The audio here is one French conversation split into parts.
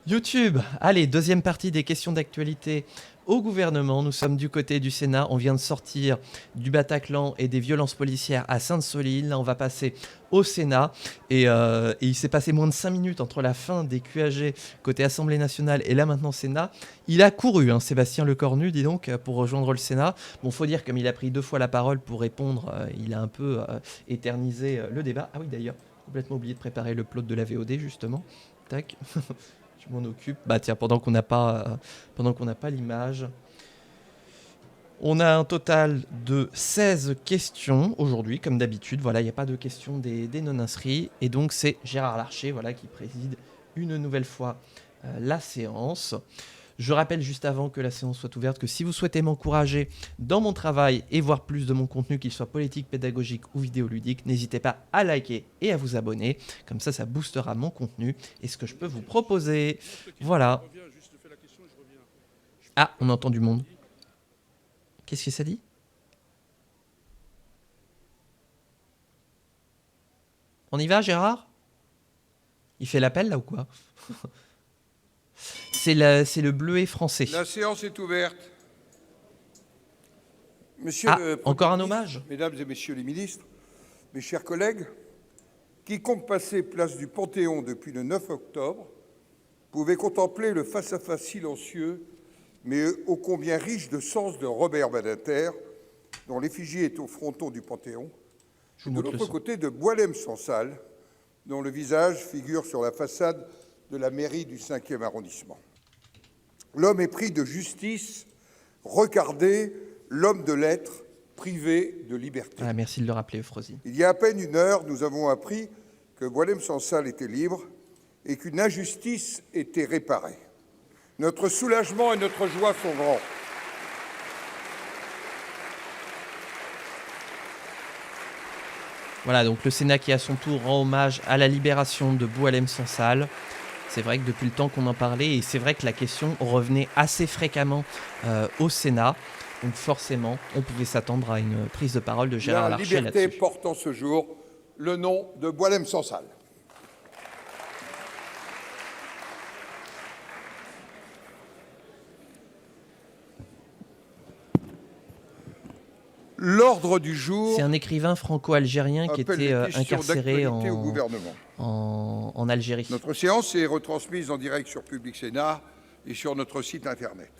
YouTube. Allez, deuxième partie des questions d'actualité au gouvernement. Nous sommes du côté du Sénat. On vient de sortir du Bataclan et des violences policières à Sainte-Soline. Là, on va passer au Sénat. Et il s'est passé moins de 5 minutes entre la fin des QAG côté Assemblée nationale et là maintenant Sénat. Il a couru, Sébastien Lecornu, dis donc, pour rejoindre le Sénat. Bon, faut dire, comme il a pris 2 fois la parole pour répondre, il a un peu éternisé le débat. Ah oui, d'ailleurs, complètement oublié de préparer le plot de la VOD, justement. Tac. Je m'en occupe. Bah tiens, pendant qu'on n'a pas l'image. On a un total de 16 questions aujourd'hui, comme d'habitude. Voilà, il n'y a pas de questions des non-inscrits. Et donc, c'est Gérard Larcher qui préside une nouvelle fois la séance. Je rappelle juste avant que la séance soit ouverte que si vous souhaitez m'encourager dans mon travail et voir plus de mon contenu, qu'il soit politique, pédagogique ou vidéoludique, n'hésitez pas à liker et à vous abonner. Comme ça, ça boostera mon contenu et ce que je peux vous proposer. Voilà. Ah, on entend du monde. Qu'est-ce que ça dit ? On y va, Gérard ? Il fait l'appel, là, ou quoi ? C'est le bleuet français. La séance est ouverte. Monsieur le Premier encore un ministre, hommage. Mesdames et messieurs les ministres, mes chers collègues, quiconque passait place du Panthéon depuis le 9 octobre pouvait contempler le face-à-face silencieux, mais ô combien riche de sens de Robert Badinter, dont l'effigie est au fronton du Panthéon, et de l'autre côté de Boualem-Sansal, dont le visage figure sur la façade de la mairie du 5e arrondissement. L'homme épris de justice, regardez l'homme de lettres privé de liberté. Ah, merci de le rappeler, Euphrosy. Il y a à peine une heure, nous avons appris que Boualem-Sansal était libre et qu'une injustice était réparée. Notre soulagement et notre joie sont grands. Voilà, donc le Sénat qui à son tour rend hommage à la libération de Boualem-Sansal. C'est vrai que depuis le temps qu'on en parlait, et c'est vrai que la question revenait assez fréquemment au Sénat. Donc forcément, on pouvait s'attendre à une prise de parole de Gérard Larcher là-dessus. La liberté porte en ce jour le nom de Boualem-Sansal. L'ordre du jour. C'est un écrivain franco-algérien qui était incarcéré en Algérie. Notre séance est retransmise en direct sur Public Sénat et sur notre site internet.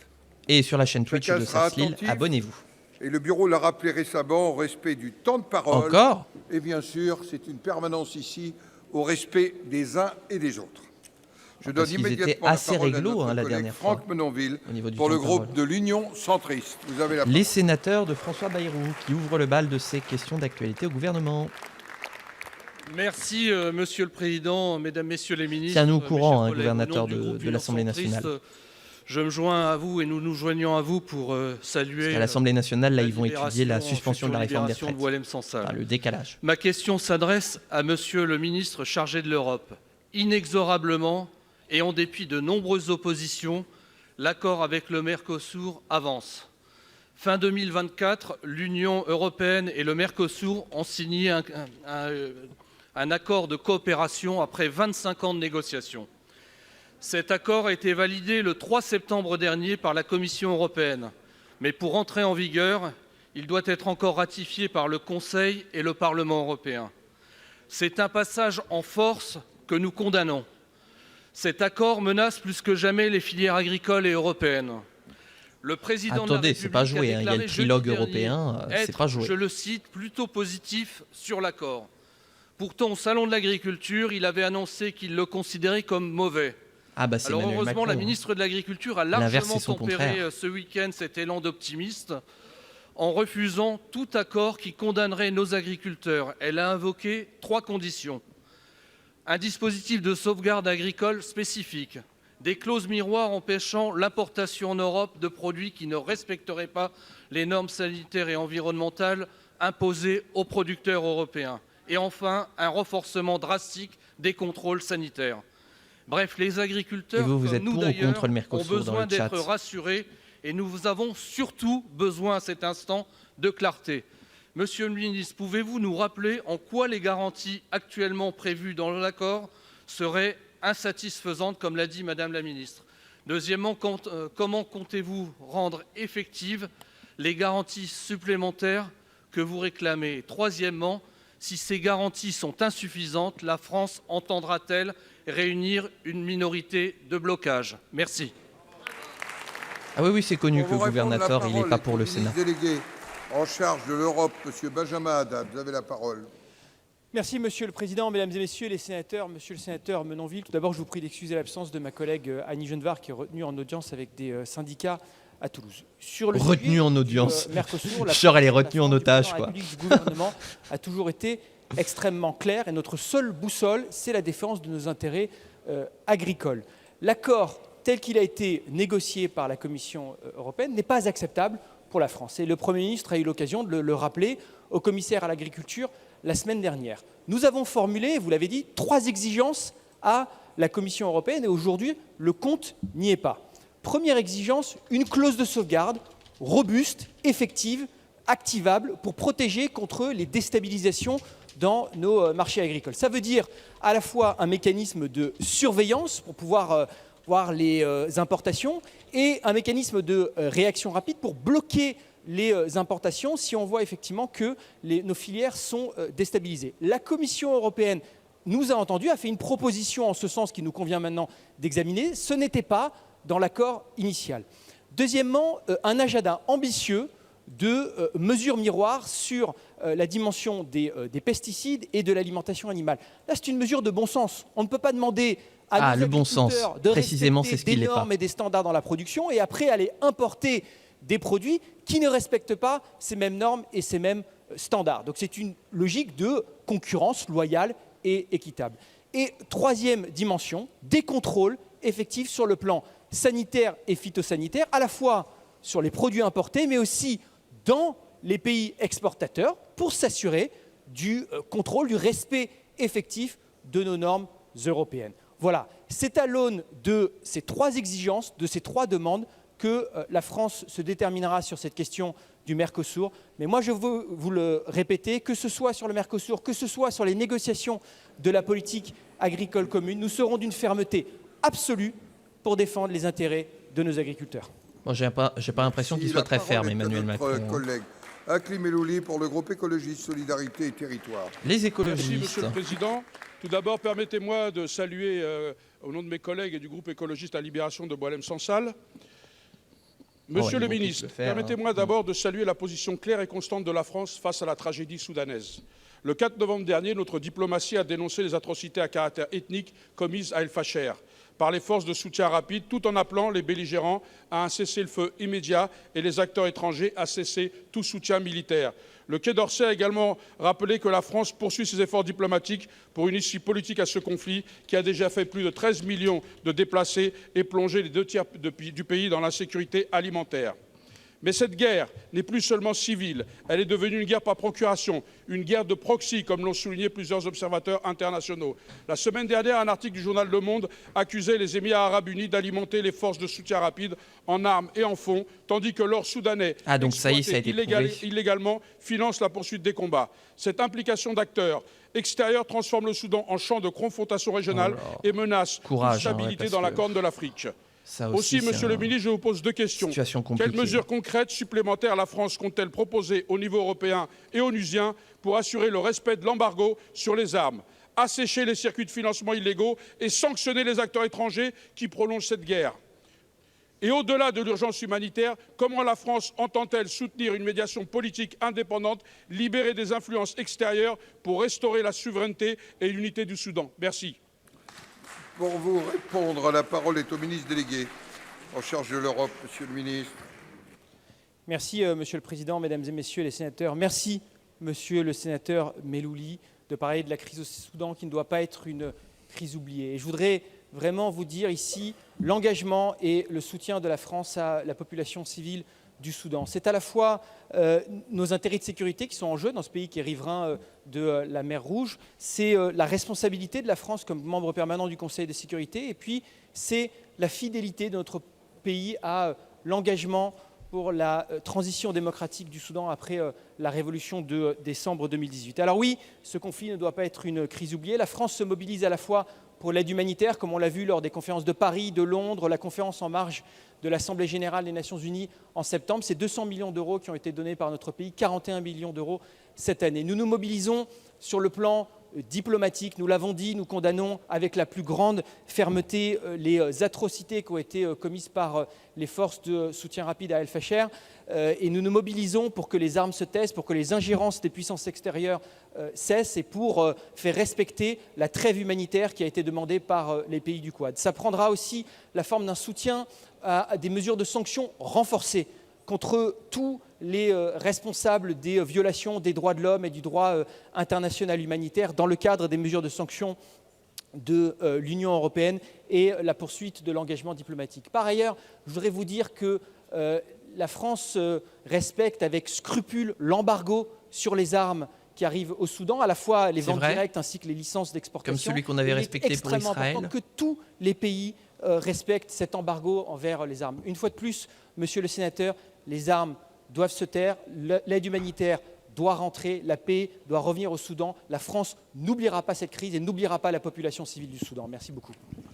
Et sur la chaîne Twitch de Saslil, abonnez-vous. Et le bureau l'a rappelé récemment, au respect du temps de parole. Encore ? Et bien sûr, c'est une permanence ici, au respect des uns et des autres. Je donne immédiatement la parole à notre collègue Franck Menonville pour le groupe de l'Union centriste. Vous avez la parole. Les sénateurs de François Bayrou qui ouvrent le bal de ces questions d'actualité au gouvernement. Merci, Monsieur le Président, Mesdames, Messieurs les ministres. Tiens-nous au courant, gouvernateur de l'Assemblée nationale. Je me joins à vous et nous nous joignons à vous pour saluer. À l'Assemblée nationale, là, ils vont étudier la suspension de la réforme des retraites. Le décalage. Ma question s'adresse à Monsieur le ministre chargé de l'Europe. Inexorablement, et en dépit de nombreuses oppositions, l'accord avec le Mercosur avance. Fin 2024, l'Union européenne et le Mercosur ont signé un accord de coopération après 25 ans de négociations. Cet accord a été validé le 3 septembre dernier par la Commission européenne. Mais pour entrer en vigueur, il doit être encore ratifié par le Conseil et le Parlement européen. C'est un passage en force que nous condamnons. Cet accord menace plus que jamais les filières agricoles et européennes. Le président de la République c'est pas joué, a il y a le trilogue européen, c'est pas joué. Je le cite, plutôt positif sur l'accord. Pourtant, au Salon de l'Agriculture, il avait annoncé qu'il le considérait comme mauvais. Ah bah, alors Emmanuel heureusement, Macron, la ministre de l'Agriculture a largement tempéré contraire. Ce week-end cet élan d'optimiste en refusant tout accord qui condamnerait nos agriculteurs. Elle a invoqué 3 conditions. Un dispositif de sauvegarde agricole spécifique, des clauses miroirs empêchant l'importation en Europe de produits qui ne respecteraient pas les normes sanitaires et environnementales imposées aux producteurs européens, et enfin un renforcement drastique des contrôles sanitaires. Bref, les agriculteurs, vous comme êtes nous pour d'ailleurs, ou contre le Mercosur ont besoin dans le d'être rassurés et nous avons surtout besoin à cet instant de clarté. Monsieur le ministre, pouvez-vous nous rappeler en quoi les garanties actuellement prévues dans l'accord seraient insatisfaisante, comme l'a dit Madame la Ministre. Deuxièmement, comment comptez-vous rendre effectives les garanties supplémentaires que vous réclamez? Troisièmement, si ces garanties sont insuffisantes, la France entendra-t-elle réunir une minorité de blocage? Merci. Ah oui, c'est connu que le Pour vous répondre, la gouvernateur, il n'est parole pas est pour au le ministre Sénat. délégué en charge de l'Europe, M. Benjamin Haddad. Vous avez la parole. Merci Monsieur le Président, Mesdames et Messieurs les sénateurs. Monsieur le sénateur Menonville, tout d'abord je vous prie d'excuser l'absence de ma collègue Annie Genevard qui est retenue en audience avec des syndicats à Toulouse. Sur le Retenue sujet en du, audience. Mercosur, la Genre, elle est France, retenue en la France, otage, la quoi. République du gouvernement a toujours été extrêmement claire et notre seule boussole, c'est la défense de nos intérêts agricoles. L'accord tel qu'il a été négocié par la Commission européenne n'est pas acceptable pour la France. Et le Premier ministre a eu l'occasion de le rappeler au commissaire à l'agriculture la semaine dernière. Nous avons formulé, vous l'avez dit, 3 exigences à la Commission européenne et aujourd'hui, le compte n'y est pas. Première exigence, une clause de sauvegarde robuste, effective, activable pour protéger contre les déstabilisations dans nos marchés agricoles. Ça veut dire à la fois un mécanisme de surveillance pour pouvoir voir les importations et un mécanisme de réaction rapide pour bloquer les importations si on voit effectivement que nos filières sont déstabilisées. La Commission européenne nous a entendus, a fait une proposition en ce sens qui nous convient maintenant d'examiner. Ce n'était pas dans l'accord initial. Deuxièmement, un agenda ambitieux de mesures miroirs sur la dimension des pesticides et de l'alimentation animale. Là, c'est une mesure de bon sens. On ne peut pas demander à nos le bon sens, agriculteurs de précisément, c'est ce respecter qu'il des n'est pas. normes et des standards dans la production et après aller importer des produits qui ne respectent pas ces mêmes normes et ces mêmes standards. Donc c'est une logique de concurrence loyale et équitable. Et troisième dimension, des contrôles effectifs sur le plan sanitaire et phytosanitaire, à la fois sur les produits importés, mais aussi dans les pays exportateurs, pour s'assurer du contrôle, du respect effectif de nos normes européennes. Voilà, c'est à l'aune de ces 3 exigences, de ces 3 demandes, que la France se déterminera sur cette question du Mercosur. Mais moi, je veux vous le répéter, que ce soit sur le Mercosur, que ce soit sur les négociations de la politique agricole commune, nous serons d'une fermeté absolue pour défendre les intérêts de nos agriculteurs. Bon, j'ai pas l'impression qu'il soit très ferme, Emmanuel Macron. Notre collègue Hakim Elouli pour le groupe écologiste Solidarité et Territoire. Les écologistes. Merci, Monsieur le Président. Tout d'abord, permettez-moi de saluer, au nom de mes collègues et du groupe écologiste La Libération de Boilem-Sansal, Monsieur le ministre, permettez-moi d'abord de saluer la position claire et constante de la France face à la tragédie soudanaise. Le 4 novembre dernier, notre diplomatie a dénoncé les atrocités à caractère ethnique commises à El Fasher par les forces de soutien rapide, tout en appelant les belligérants à un cessez-le-feu immédiat et les acteurs étrangers à cesser tout soutien militaire. Le Quai d'Orsay a également rappelé que la France poursuit ses efforts diplomatiques pour une issue politique à ce conflit qui a déjà fait plus de 13 millions de déplacés et plongé les 2 tiers du pays dans l'insécurité alimentaire. Mais cette guerre n'est plus seulement civile, elle est devenue une guerre par procuration, une guerre de proxy, comme l'ont souligné plusieurs observateurs internationaux. La semaine dernière, un article du journal Le Monde accusait les Émirats arabes unis d'alimenter les forces de soutien rapide en armes et en fonds, tandis que l'or soudanais, donc ça y est, ça a été prouvé. illégalement, finance la poursuite des combats. Cette implication d'acteurs extérieurs transforme le Soudan en champ de confrontation régionale et menace la stabilité dans la Corne de l'Afrique. Aussi, Monsieur le ministre, je vous pose 2 questions. Quelles mesures concrètes supplémentaires la France compte-t-elle proposer au niveau européen et onusien pour assurer le respect de l'embargo sur les armes, assécher les circuits de financement illégaux et sanctionner les acteurs étrangers qui prolongent cette guerre? Et au-delà de l'urgence humanitaire, comment la France entend-elle soutenir une médiation politique indépendante, libérée des influences extérieures pour restaurer la souveraineté et l'unité du Soudan? Merci. Pour vous répondre, la parole est au ministre délégué en charge de l'Europe, Monsieur le ministre. Merci, Monsieur le Président, Mesdames et Messieurs les sénateurs. Merci, Monsieur le sénateur Melouli, de parler de la crise au Soudan qui ne doit pas être une crise oubliée. Et je voudrais vraiment vous dire ici l'engagement et le soutien de la France à la population civile du Soudan. C'est à la fois nos intérêts de sécurité qui sont en jeu dans ce pays qui est riverain de la mer Rouge, c'est la responsabilité de la France comme membre permanent du Conseil de sécurité, et puis c'est la fidélité de notre pays à l'engagement pour la transition démocratique du Soudan après la révolution de décembre 2018. Alors oui, ce conflit ne doit pas être une crise oubliée. La France se mobilise à la fois pour l'aide humanitaire, comme on l'a vu lors des conférences de Paris, de Londres, la conférence en marge de l'Assemblée générale des Nations unies en septembre. C'est 200 millions d'euros qui ont été donnés par notre pays, 41 millions d'euros cette année. Nous nous mobilisons sur le plan diplomatique. Nous l'avons dit, nous condamnons avec la plus grande fermeté les atrocités qui ont été commises par les forces de soutien rapide à El-Fasher. Et nous nous mobilisons pour que les armes se taisent, pour que les ingérences des puissances extérieures cessent et pour faire respecter la trêve humanitaire qui a été demandée par les pays du Quad. Ça prendra aussi la forme d'un soutien à des mesures de sanctions renforcées contre tous les responsables des violations des droits de l'homme et du droit international humanitaire dans le cadre des mesures de sanctions de l'Union européenne et la poursuite de l'engagement diplomatique. Par ailleurs, je voudrais vous dire que la France respecte avec scrupule l'embargo sur les armes qui arrivent au Soudan, à la fois les ventes directes ainsi que les licences d'exportation. Comme celui qu'on avait respecté pour Israël. Il est extrêmement important que tous les pays respectent cet embargo envers les armes. Une fois de plus, monsieur le sénateur, les armes doivent se taire, l'aide humanitaire doit rentrer, la paix doit revenir au Soudan. La France n'oubliera pas cette crise et n'oubliera pas la population civile du Soudan. Merci beaucoup.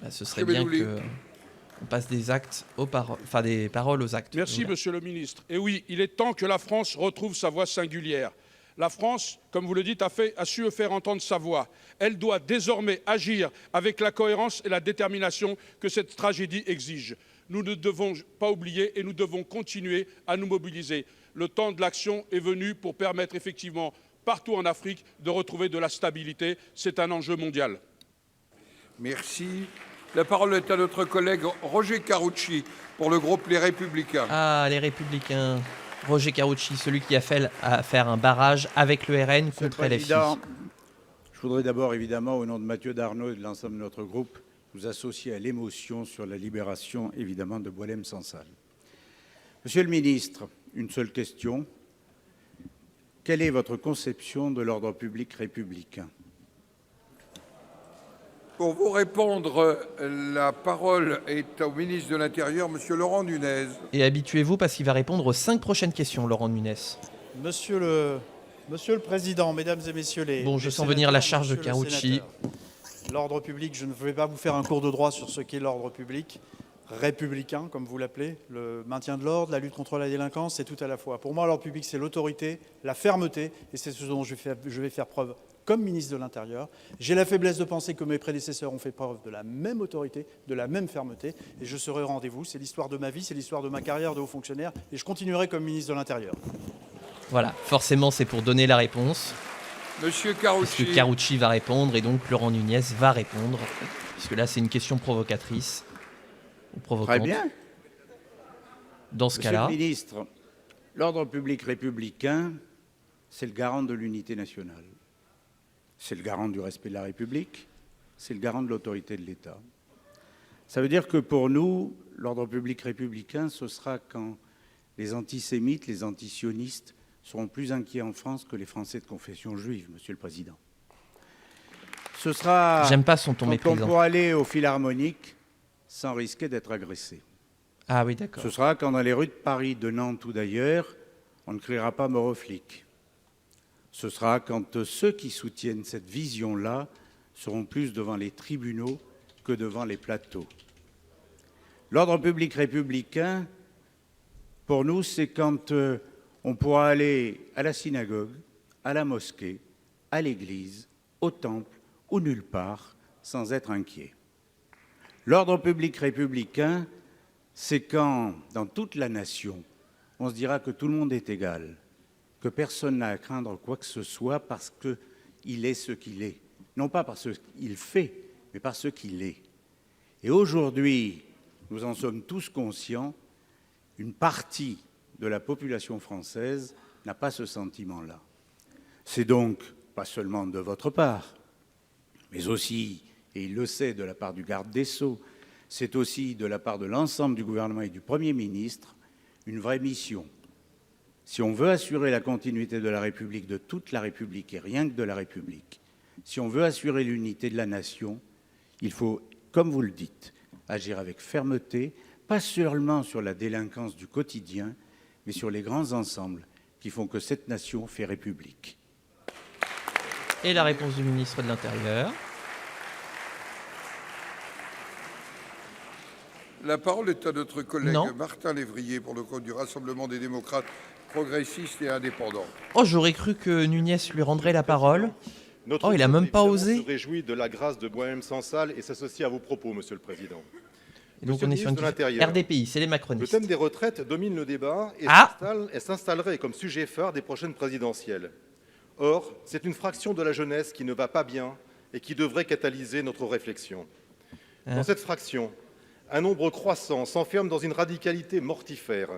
Ce serait bien qu'on passe des paroles aux actes. Merci, monsieur le ministre. Et oui, il est temps que la France retrouve sa voix singulière. La France, comme vous le dites, a su faire entendre sa voix. Elle doit désormais agir avec la cohérence et la détermination que cette tragédie exige. Nous ne devons pas oublier et nous devons continuer à nous mobiliser. Le temps de l'action est venu pour permettre effectivement, partout en Afrique, de retrouver de la stabilité. C'est un enjeu mondial. Merci. La parole est à notre collègue Roger Karoutchi pour le groupe Les Républicains. Ah, les Républicains. Roger Karoutchi, celui qui a fait faire un barrage avec le RN contre LFI. Je voudrais d'abord, évidemment, au nom de Mathieu Darnaud et de l'ensemble de notre groupe, nous associer à l'émotion sur la libération, évidemment, de Boualem Sansal. Monsieur le ministre, une seule question. Quelle est votre conception de l'ordre public républicain ? Pour vous répondre, la parole est au ministre de l'Intérieur, monsieur Laurent Nunez. Et habituez-vous parce qu'il va répondre aux 5 prochaines questions, Laurent Nunez. Monsieur le Président, Mesdames et Messieurs les... Bon, je sens venir la charge de Karoutchi. L'ordre public, je ne vais pas vous faire un cours de droit sur ce qu'est l'ordre public. Républicain, comme vous l'appelez, le maintien de l'ordre, la lutte contre la délinquance, c'est tout à la fois. Pour moi, l'ordre public, c'est l'autorité, la fermeté, et c'est ce dont je vais faire preuve comme ministre de l'Intérieur. J'ai la faiblesse de penser que mes prédécesseurs ont fait preuve de la même autorité, de la même fermeté, et je serai au rendez-vous. C'est l'histoire de ma vie, c'est l'histoire de ma carrière de haut fonctionnaire, et je continuerai comme ministre de l'Intérieur. Voilà, forcément, c'est pour donner la réponse. Monsieur Karoutchi. Parce que Karoutchi va répondre, et donc Laurent Nunez va répondre, puisque là, c'est une question provocatrice. Ou provocante. Très bien. Dans ce cas-là. Monsieur le ministre, l'ordre public républicain, c'est le garant de l'unité nationale. C'est le garant du respect de la République, c'est le garant de l'autorité de l'État. Ça veut dire que pour nous, l'ordre public républicain, ce sera quand les antisémites, les antisionistes seront plus inquiets en France que les Français de confession juive, Monsieur le Président. Ce sera J'aime pas son ton méprisant. quand on pourra aller au Philharmonique sans risquer d'être agressé. Ah oui, d'accord. Ce sera quand dans les rues de Paris, de Nantes ou d'ailleurs, on ne criera pas mort aux flics. Ce sera quand ceux qui soutiennent cette vision-là seront plus devant les tribunaux que devant les plateaux. L'ordre public républicain, pour nous, c'est quand on pourra aller à la synagogue, à la mosquée, à l'église, au temple ou nulle part sans être inquiet. L'ordre public républicain, c'est quand, dans toute la nation, on se dira que tout le monde est égal, que personne n'a à craindre quoi que ce soit parce qu'il est ce qu'il est. Non pas parce qu'il fait, mais parce qu'il est. Et aujourd'hui, nous en sommes tous conscients, une partie de la population française n'a pas ce sentiment-là. C'est donc pas seulement de votre part, mais aussi, et il le sait, de la part du garde des Sceaux, c'est aussi de la part de l'ensemble du gouvernement et du Premier ministre, une vraie mission. Si on veut assurer la continuité de la République, de toute la République et rien que de la République, si on veut assurer l'unité de la nation, il faut, comme vous le dites, agir avec fermeté, pas seulement sur la délinquance du quotidien, mais sur les grands ensembles qui font que cette nation fait République. Et la réponse du ministre de l'Intérieur. La parole est à notre collègue Non. Martin Lévrier pour le compte du Rassemblement des démocrates progressistes et indépendants. Oh, j'aurais cru que Nunez lui rendrait la parole. Notre Oh, il a groupe, même pas évidemment, osé. se réjouit de la grâce de Boilhem-Sansal et s'associe à vos propos, Monsieur le Président. Et donc Monsieur on le est sur ministre de une l'Intérieur, RDPI, c'est les le macronistes. thème des retraites domine le débat Ah et s'installerait comme sujet phare des prochaines présidentielles. Or, c'est une fraction de la jeunesse qui ne va pas bien et qui devrait catalyser notre réflexion. Dans cette fraction, un nombre croissant s'enferme dans une radicalité mortifère.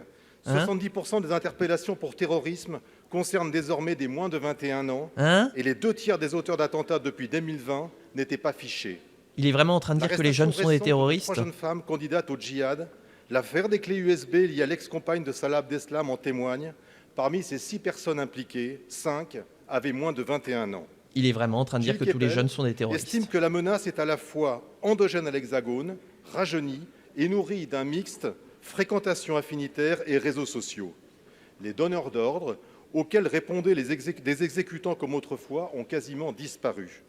70% des interpellations pour terrorisme concernent désormais des moins de 21 ans et les 2 tiers des auteurs d'attentats depuis 2020 n'étaient pas fichés. Il est vraiment en train de dire que les jeunes sont des terroristes. 3 jeunes femmes candidates au djihad. L'affaire des clés USB liées à l'ex-compagne de Salah Abdeslam en témoigne. Parmi ces 6 personnes impliquées, 5 avaient moins de 21 ans. Il est vraiment en train de dire que tous les jeunes sont des terroristes. Estime que la menace est à la fois endogène à l'Hexagone, rajeunie et nourrie d'un mixte fréquentation affinitaire et réseaux sociaux. Les donneurs d'ordre, auxquels répondaient des exécutants comme autrefois, ont quasiment disparu.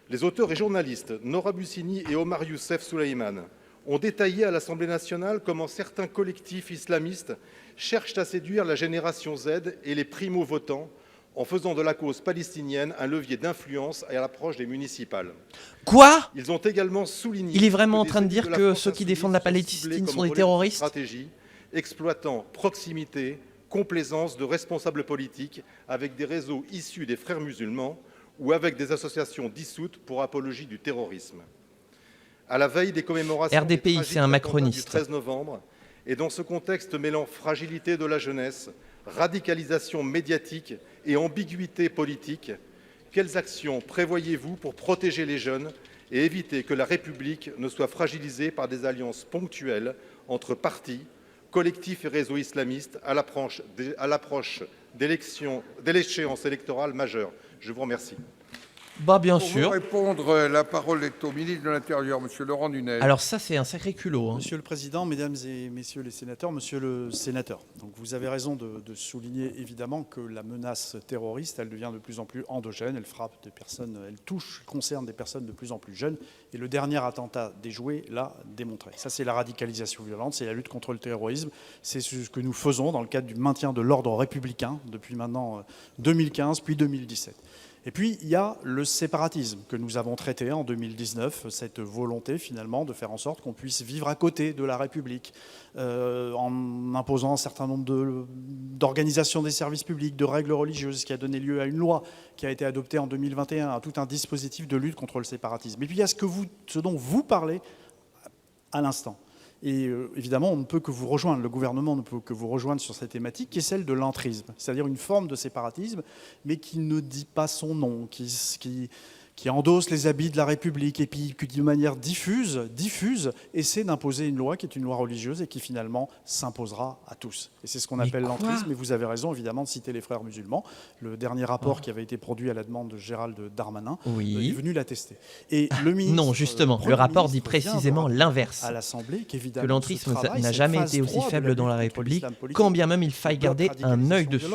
Les auteurs et journalistes Nora Bussini et Omar Youssef Souleyman ont détaillé à l'Assemblée nationale comment certains collectifs islamistes cherchent à séduire la génération Z et les primo-votants en faisant de la cause palestinienne un levier d'influence à l'approche des municipales. Quoi ? Ils ont également souligné... Il est vraiment en que train de des dire élus de que la France ceux qui insoumise défendent la sont Palestine ciblés sont comme des relais de terroristes ? stratégie, exploitant proximité, complaisance de responsables politiques avec des réseaux issus des frères musulmans ou avec des associations dissoutes pour apologie du terrorisme. À la veille des commémorations RDPI, c'est un macroniste. du 13 novembre, et dans ce contexte mêlant fragilité de la jeunesse, radicalisation médiatique et ambiguïté politique, quelles actions prévoyez-vous pour protéger les jeunes et éviter que la République ne soit fragilisée par des alliances ponctuelles entre partis, collectifs et réseaux islamistes à l'approche d'échéances électorales majeures? Je vous remercie. Bah bien Pour sûr. vous répondre, la parole est au ministre de l'Intérieur, Monsieur Laurent Nunez. Alors ça, c'est un sacré culot. Hein. Monsieur le Président, Mesdames et Messieurs les sénateurs, Monsieur le Sénateur, donc vous avez raison de souligner évidemment que la menace terroriste, elle devient de plus en plus endogène, elle frappe des personnes, elle concerne des personnes de plus en plus jeunes, et le dernier attentat déjoué l'a démontré. Ça, c'est la radicalisation violente, c'est la lutte contre le terrorisme, c'est ce que nous faisons dans le cadre du maintien de l'ordre républicain depuis maintenant 2015 puis 2017. Et puis, il y a le séparatisme que nous avons traité en 2019, cette volonté finalement de faire en sorte qu'on puisse vivre à côté de la République, en imposant un certain nombre d'organisations des services publics, de règles religieuses, qui a donné lieu à une loi qui a été adoptée en 2021, à tout un dispositif de lutte contre le séparatisme. Et puis, il y a ce dont vous parlez à l'instant. Et évidemment, on ne peut que vous rejoindre, le gouvernement ne peut que vous rejoindre sur cette thématique qui est celle de l'entrisme, c'est-à-dire une forme de séparatisme, mais qui ne dit pas son nom, qui endosse les habits de la République et puis qui, de manière diffuse, essaie d'imposer une loi qui est une loi religieuse et qui finalement s'imposera à tous. Et c'est ce qu'on appelle l'entrisme, et vous avez raison évidemment de citer les frères musulmans. Le dernier rapport qui avait été produit à la demande de Gérald Darmanin est venu l'attester. Et le ministre, non, justement, le rapport dit précisément l'inverse. À l'Assemblée, que l'entrisme n'a jamais été aussi faible dans la République, quand bien même il faille garder un œil dessus.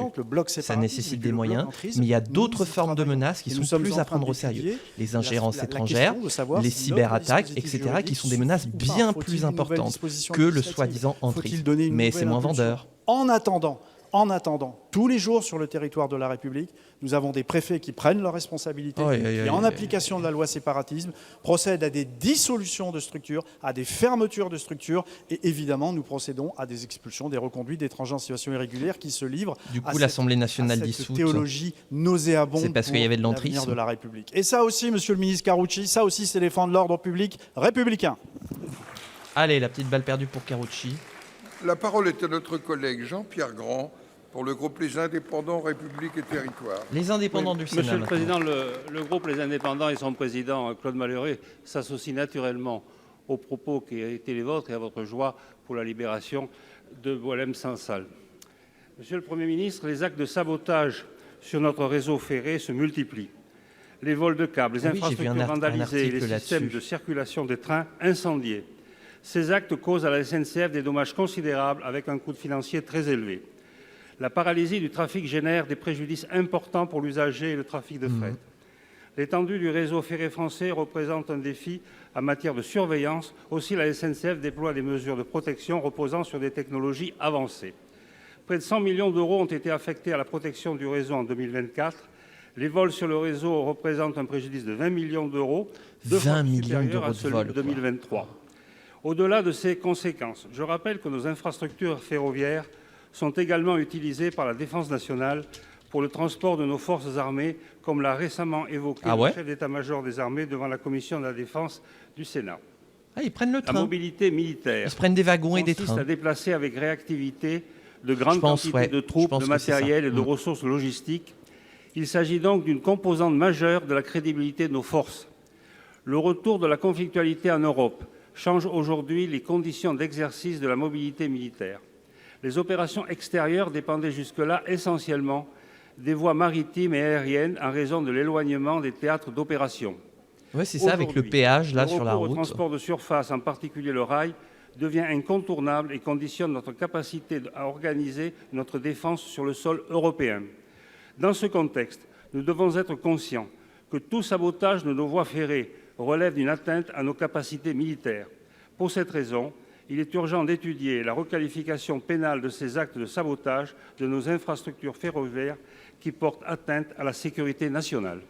Ça nécessite des moyens, mais il y a d'autres formes de menaces qui sont plus à prendre au sérieux. Les ingérences étrangères, les cyberattaques, etc., qui sont des menaces bien plus importantes que le soi-disant entrisme. Mais c'est moins vendeur. En attendant, tous les jours sur le territoire de la République, nous avons des préfets qui prennent leurs responsabilités, qui, en application de la loi séparatisme, procèdent à des dissolutions de structures, à des fermetures de structures, et évidemment, nous procédons à des expulsions, des reconduites d'étrangers en situation irrégulière qui se livrent à l'Assemblée nationale dissoute. Théologie nauséabonde c'est parce qu'il y avait de l'entrisme de la République. Et ça aussi, monsieur le ministre Carucci, ça aussi, c'est défendre l'ordre public républicain. Allez, la petite balle perdue pour Carucci. La parole est à notre collègue Jean-Pierre Grand pour le groupe Les Indépendants, République et Territoires. Les indépendants du Sénat. Monsieur le Président, le groupe Les Indépendants et son président Claude Malhuret s'associent naturellement aux propos qui ont été les vôtres et à votre joie pour la libération de Boilhem-Sansal. Monsieur le Premier ministre, les actes de sabotage sur notre réseau ferré se multiplient. Les vols de câbles, les infrastructures vandalisées, les systèmes de circulation des trains incendiés. Ces actes causent à la SNCF des dommages considérables avec un coût financier très élevé. La paralysie du trafic génère des préjudices importants pour l'usager et le trafic de fret. L'étendue du réseau ferré français représente un défi en matière de surveillance. Aussi, la SNCF déploie des mesures de protection reposant sur des technologies avancées. Près de 100 millions d'euros ont été affectés à la protection du réseau en 2024. Les vols sur le réseau représentent un préjudice de 20 millions d'euros, 2 fois supérieur à celui de 2023. Au-delà de ces conséquences, je rappelle que nos infrastructures ferroviaires sont également utilisées par la Défense nationale pour le transport de nos forces armées, comme l'a récemment évoqué le chef d'état-major des armées devant la commission de la Défense du Sénat. Ils prennent le train. La mobilité militaire ils se prennent des wagons et des trains. consiste à déplacer avec réactivité de grandes quantités de troupes, de matériel et de ressources logistiques. Il s'agit donc d'une composante majeure de la crédibilité de nos forces. Le retour de la conflictualité en Europe change aujourd'hui les conditions d'exercice de la mobilité militaire. Les opérations extérieures dépendaient jusque-là essentiellement des voies maritimes et aériennes en raison de l'éloignement des théâtres d'opération. Oui, c'est ça, avec le péage là sur la route. Le transport de surface, en particulier le rail, devient incontournable et conditionne notre capacité à organiser notre défense sur le sol européen. Dans ce contexte, nous devons être conscients que tout sabotage de nos voies ferrées relève d'une atteinte à nos capacités militaires. Pour cette raison, il est urgent d'étudier la requalification pénale de ces actes de sabotage de nos infrastructures ferroviaires qui portent atteinte à la sécurité nationale.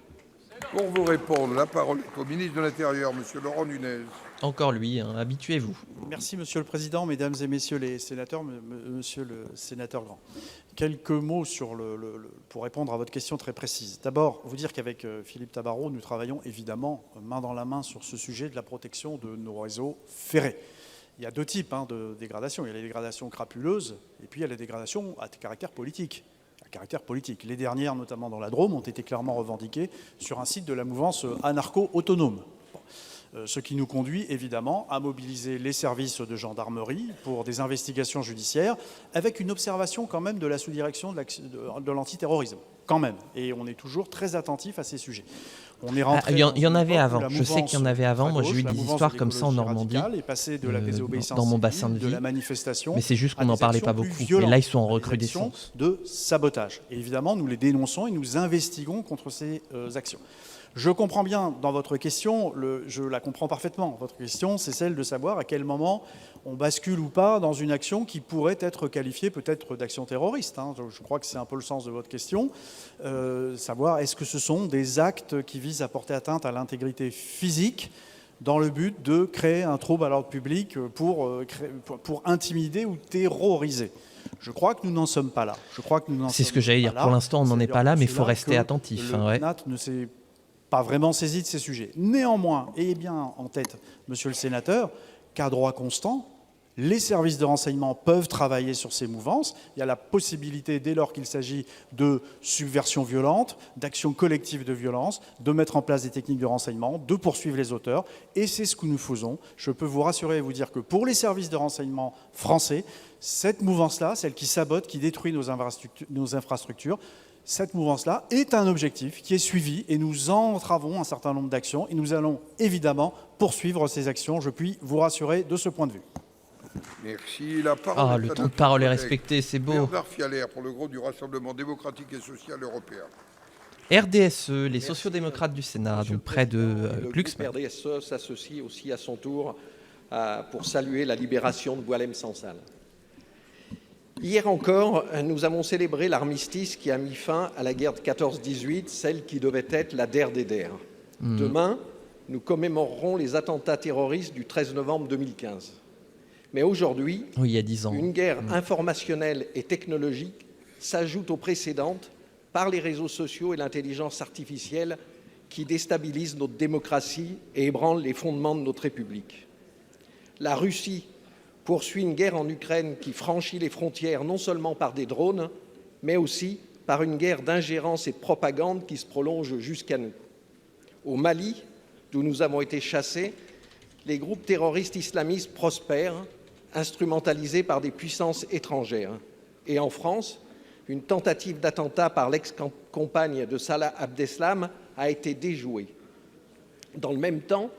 Pour vous répondre, la parole est au ministre de l'Intérieur, M. Laurent Nunez. Encore lui, habituez-vous. Merci, Monsieur le Président, Mesdames et Messieurs les sénateurs, Monsieur le sénateur Grand. Quelques mots pour répondre à votre question très précise. D'abord, vous dire qu'avec Philippe Tabarot, nous travaillons évidemment main dans la main sur ce sujet de la protection de nos réseaux ferrés. Il y a deux types de dégradations. Il y a les dégradations crapuleuses et puis il y a les dégradations à caractère politique. Les dernières, notamment dans la Drôme, ont été clairement revendiquées sur un site de la mouvance anarcho-autonome. Ce qui nous conduit évidemment à mobiliser les services de gendarmerie pour des investigations judiciaires, avec une observation quand même de la sous-direction de l'antiterrorisme, quand même. Et on est toujours très attentif à ces sujets. On est rentré. Il y en avait avant. Je sais qu'il y en avait avant. Moi, j'ai eu des histoires comme ça en Normandie, de la désobéissance dans mon bassin de de vie. la manifestation. Mais c'est juste qu'on n'en parlait pas beaucoup. Et là, ils sont en recrudescence. De sabotage. Et évidemment, nous les dénonçons et nous investiguons contre ces actions. Je comprends bien dans votre question, je la comprends parfaitement. Votre question, c'est celle de savoir à quel moment on bascule ou pas dans une action qui pourrait être qualifiée peut-être d'action terroriste. Je crois que c'est un peu le sens de votre question. Savoir est-ce que ce sont des actes qui visent à porter atteinte à l'intégrité physique dans le but de créer un trouble à l'ordre public pour intimider ou terroriser. Je crois que nous n'en sommes pas là. C'est ce que j'allais dire. Pour l'instant, on n'en est pas là, mais il faut rester attentif. Le CNAT ne s'est pas vraiment saisi de ces sujets. Néanmoins, ayez bien en tête, Monsieur le sénateur, qu'à droit constant, les services de renseignement peuvent travailler sur ces mouvances. Il y a la possibilité, dès lors qu'il s'agit de subversion violente, d'actions collectives de violence, de mettre en place des techniques de renseignement, de poursuivre les auteurs. Et c'est ce que nous faisons. Je peux vous rassurer et vous dire que pour les services de renseignement français, cette mouvance-là, celle qui sabote, qui détruit nos infrastructures, cette mouvance-là est un objectif qui est suivi et nous entravons un certain nombre d'actions et nous allons évidemment poursuivre ces actions. Je puis vous rassurer de ce point de vue. Merci. La parole le temps de parole est respecté, c'est beau. Bernard Fialaire pour le groupe du Rassemblement démocratique et social européen. RDSE, les sociodémocrates du Sénat, donc près de Glucksmann. Le groupe RDSE s'associe aussi à son tour pour saluer la libération de Boualem-Sansal. Hier encore, nous avons célébré l'armistice qui a mis fin à la guerre de 14-18, celle qui devait être la der des der. Demain, nous commémorerons les attentats terroristes du 13 novembre 2015. Mais aujourd'hui, il y a 10 ans, une guerre informationnelle et technologique s'ajoute aux précédentes par les réseaux sociaux et l'intelligence artificielle qui déstabilisent notre démocratie et ébranlent les fondements de notre République. La Russie poursuit une guerre en Ukraine qui franchit les frontières non seulement par des drones, mais aussi par une guerre d'ingérence et de propagande qui se prolonge jusqu'à nous. Au Mali, d'où nous avons été chassés, les groupes terroristes islamistes prospèrent, instrumentalisés par des puissances étrangères. Et en France, une tentative d'attentat par l'ex-compagne de Salah Abdeslam a été déjouée. Dans le même temps,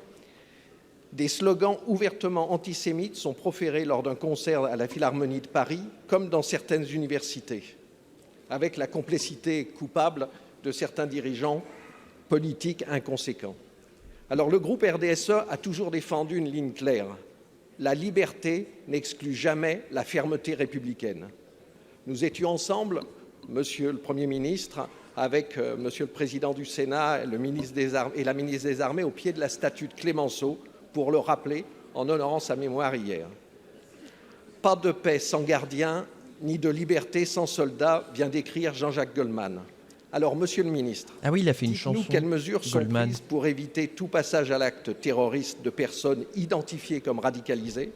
des slogans ouvertement antisémites sont proférés lors d'un concert à la Philharmonie de Paris, comme dans certaines universités, avec la complicité coupable de certains dirigeants politique inconséquent. Alors le groupe RDSE a toujours défendu une ligne claire. La liberté n'exclut jamais la fermeté républicaine. Nous étions ensemble, Monsieur le Premier ministre, avec Monsieur le Président du Sénat le ministre et la ministre des Armées au pied de la statue de Clémenceau pour le rappeler en honorant sa mémoire hier. Pas de paix sans gardien, ni de liberté sans soldats, vient d'écrire Jean-Jacques Goldman. Alors, Monsieur le ministre, ah oui, il a fait une chanson. Quelles mesures sont Goldman prises pour éviter tout passage à l'acte terroriste de personnes identifiées comme radicalisées?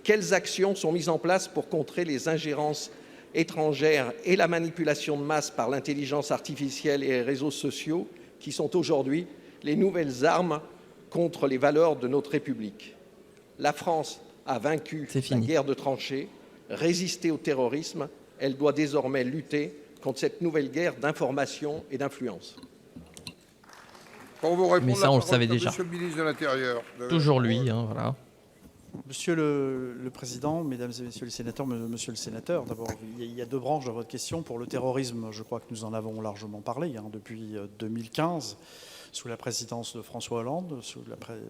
Quelles actions sont mises en place pour contrer les ingérences étrangères et la manipulation de masse par l'intelligence artificielle et les réseaux sociaux, qui sont aujourd'hui les nouvelles armes contre les valeurs de notre République? La France a vaincu la guerre de tranchées, résisté au terrorisme. Elle doit désormais lutter contre cette nouvelle guerre d'information et d'influence. Pour vous répondre, mais ça, on le savait déjà. Monsieur le ministre de l'Intérieur. Toujours lui, hein, voilà. Monsieur le Président, Mesdames et Messieurs les sénateurs, Monsieur le Sénateur, d'abord, il y a deux branches dans votre question. Pour le terrorisme, je crois que nous en avons largement parlé depuis 2015, sous la présidence de François Hollande,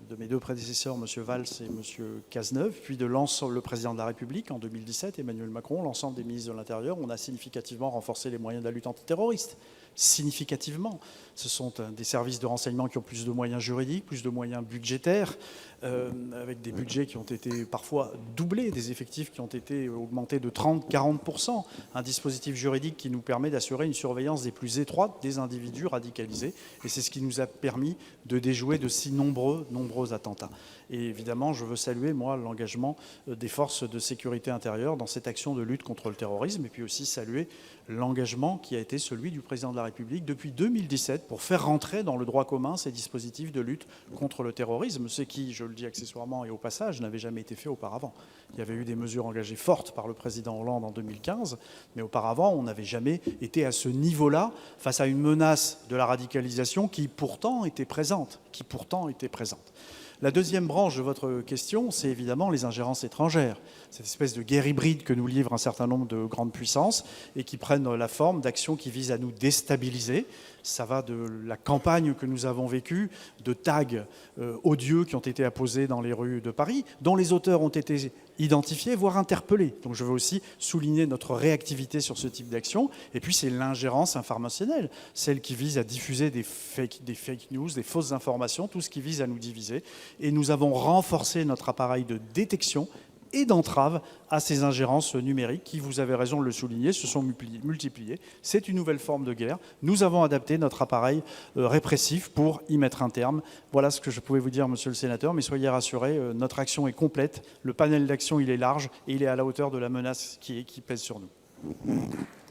de mes deux prédécesseurs, M. Valls et M. Cazeneuve, puis de le Président de la République en 2017, Emmanuel Macron, l'ensemble des ministres de l'Intérieur. On a significativement renforcé les moyens de la lutte antiterroriste. Significativement. Ce sont des services de renseignement qui ont plus de moyens juridiques, plus de moyens budgétaires, avec des budgets qui ont été parfois doublés, des effectifs qui ont été augmentés de 30-40%, un dispositif juridique qui nous permet d'assurer une surveillance des plus étroites des individus radicalisés. Et c'est ce qui nous a permis de déjouer de si nombreux attentats. Et évidemment, je veux saluer, moi, l'engagement des forces de sécurité intérieure dans cette action de lutte contre le terrorisme, et puis aussi saluer l'engagement qui a été celui du Président de la République depuis 2017 pour faire rentrer dans le droit commun ces dispositifs de lutte contre le terrorisme, ce qui, je le dis accessoirement et au passage, n'avait jamais été fait auparavant. Il y avait eu des mesures engagées fortes par le Président Hollande en 2015, mais auparavant, on n'avait jamais été à ce niveau-là face à une menace de la radicalisation qui pourtant était présente. La deuxième branche de votre question, c'est évidemment les ingérences étrangères. Cette espèce de guerre hybride que nous livrent un certain nombre de grandes puissances et qui prennent la forme d'actions qui visent à nous déstabiliser. Ça va de la campagne que nous avons vécue, de tags odieux qui ont été apposés dans les rues de Paris, dont les auteurs ont été identifiés, voire interpellés. Donc je veux aussi souligner notre réactivité sur ce type d'action. Et puis c'est l'ingérence informationnelle, celle qui vise à diffuser des fake news, des fausses informations, tout ce qui vise à nous diviser. Et nous avons renforcé notre appareil de détection et d'entrave à ces ingérences numériques qui, vous avez raison de le souligner, se sont multipliées. C'est une nouvelle forme de guerre. Nous avons adapté notre appareil répressif pour y mettre un terme. Voilà ce que je pouvais vous dire, Monsieur le Sénateur, mais soyez rassurés, notre action est complète, le panel d'action il est large et il est à la hauteur de la menace qui pèse sur nous.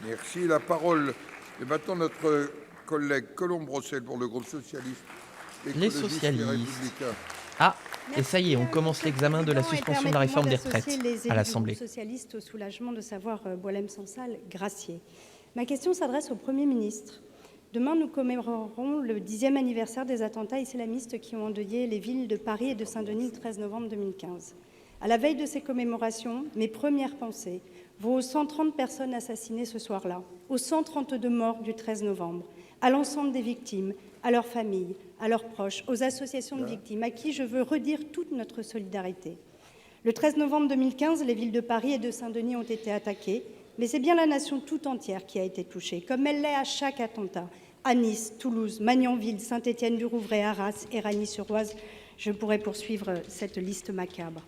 Merci. La parole est maintenant notre collègue Colombe-Brossel pour le groupe socialiste. Les socialistes. Ah, et ça y est, on commence l'examen de la suspension de la réforme des retraites à l'Assemblée. Les socialistes au soulagement de savoir Boualem Sansal gracié. Ma question s'adresse au Premier ministre. Demain, nous commémorerons le 10e anniversaire des attentats islamistes qui ont endeuillé les villes de Paris et de Saint-Denis le 13 novembre 2015. À la veille de ces commémorations, mes premières pensées vont aux 130 personnes assassinées ce soir-là, aux 132 morts du 13 novembre, à l'ensemble des victimes, à leurs familles, à leurs proches, aux associations de victimes, à qui je veux redire toute notre solidarité. Le 13 novembre 2015, les villes de Paris et de Saint-Denis ont été attaquées, mais c'est bien la nation tout entière qui a été touchée, comme elle l'est à chaque attentat. À Nice, Toulouse, Magnanville, Saint-Étienne-du-Rouvray, Arras, Éragny-sur-Oise, je pourrais poursuivre cette liste macabre.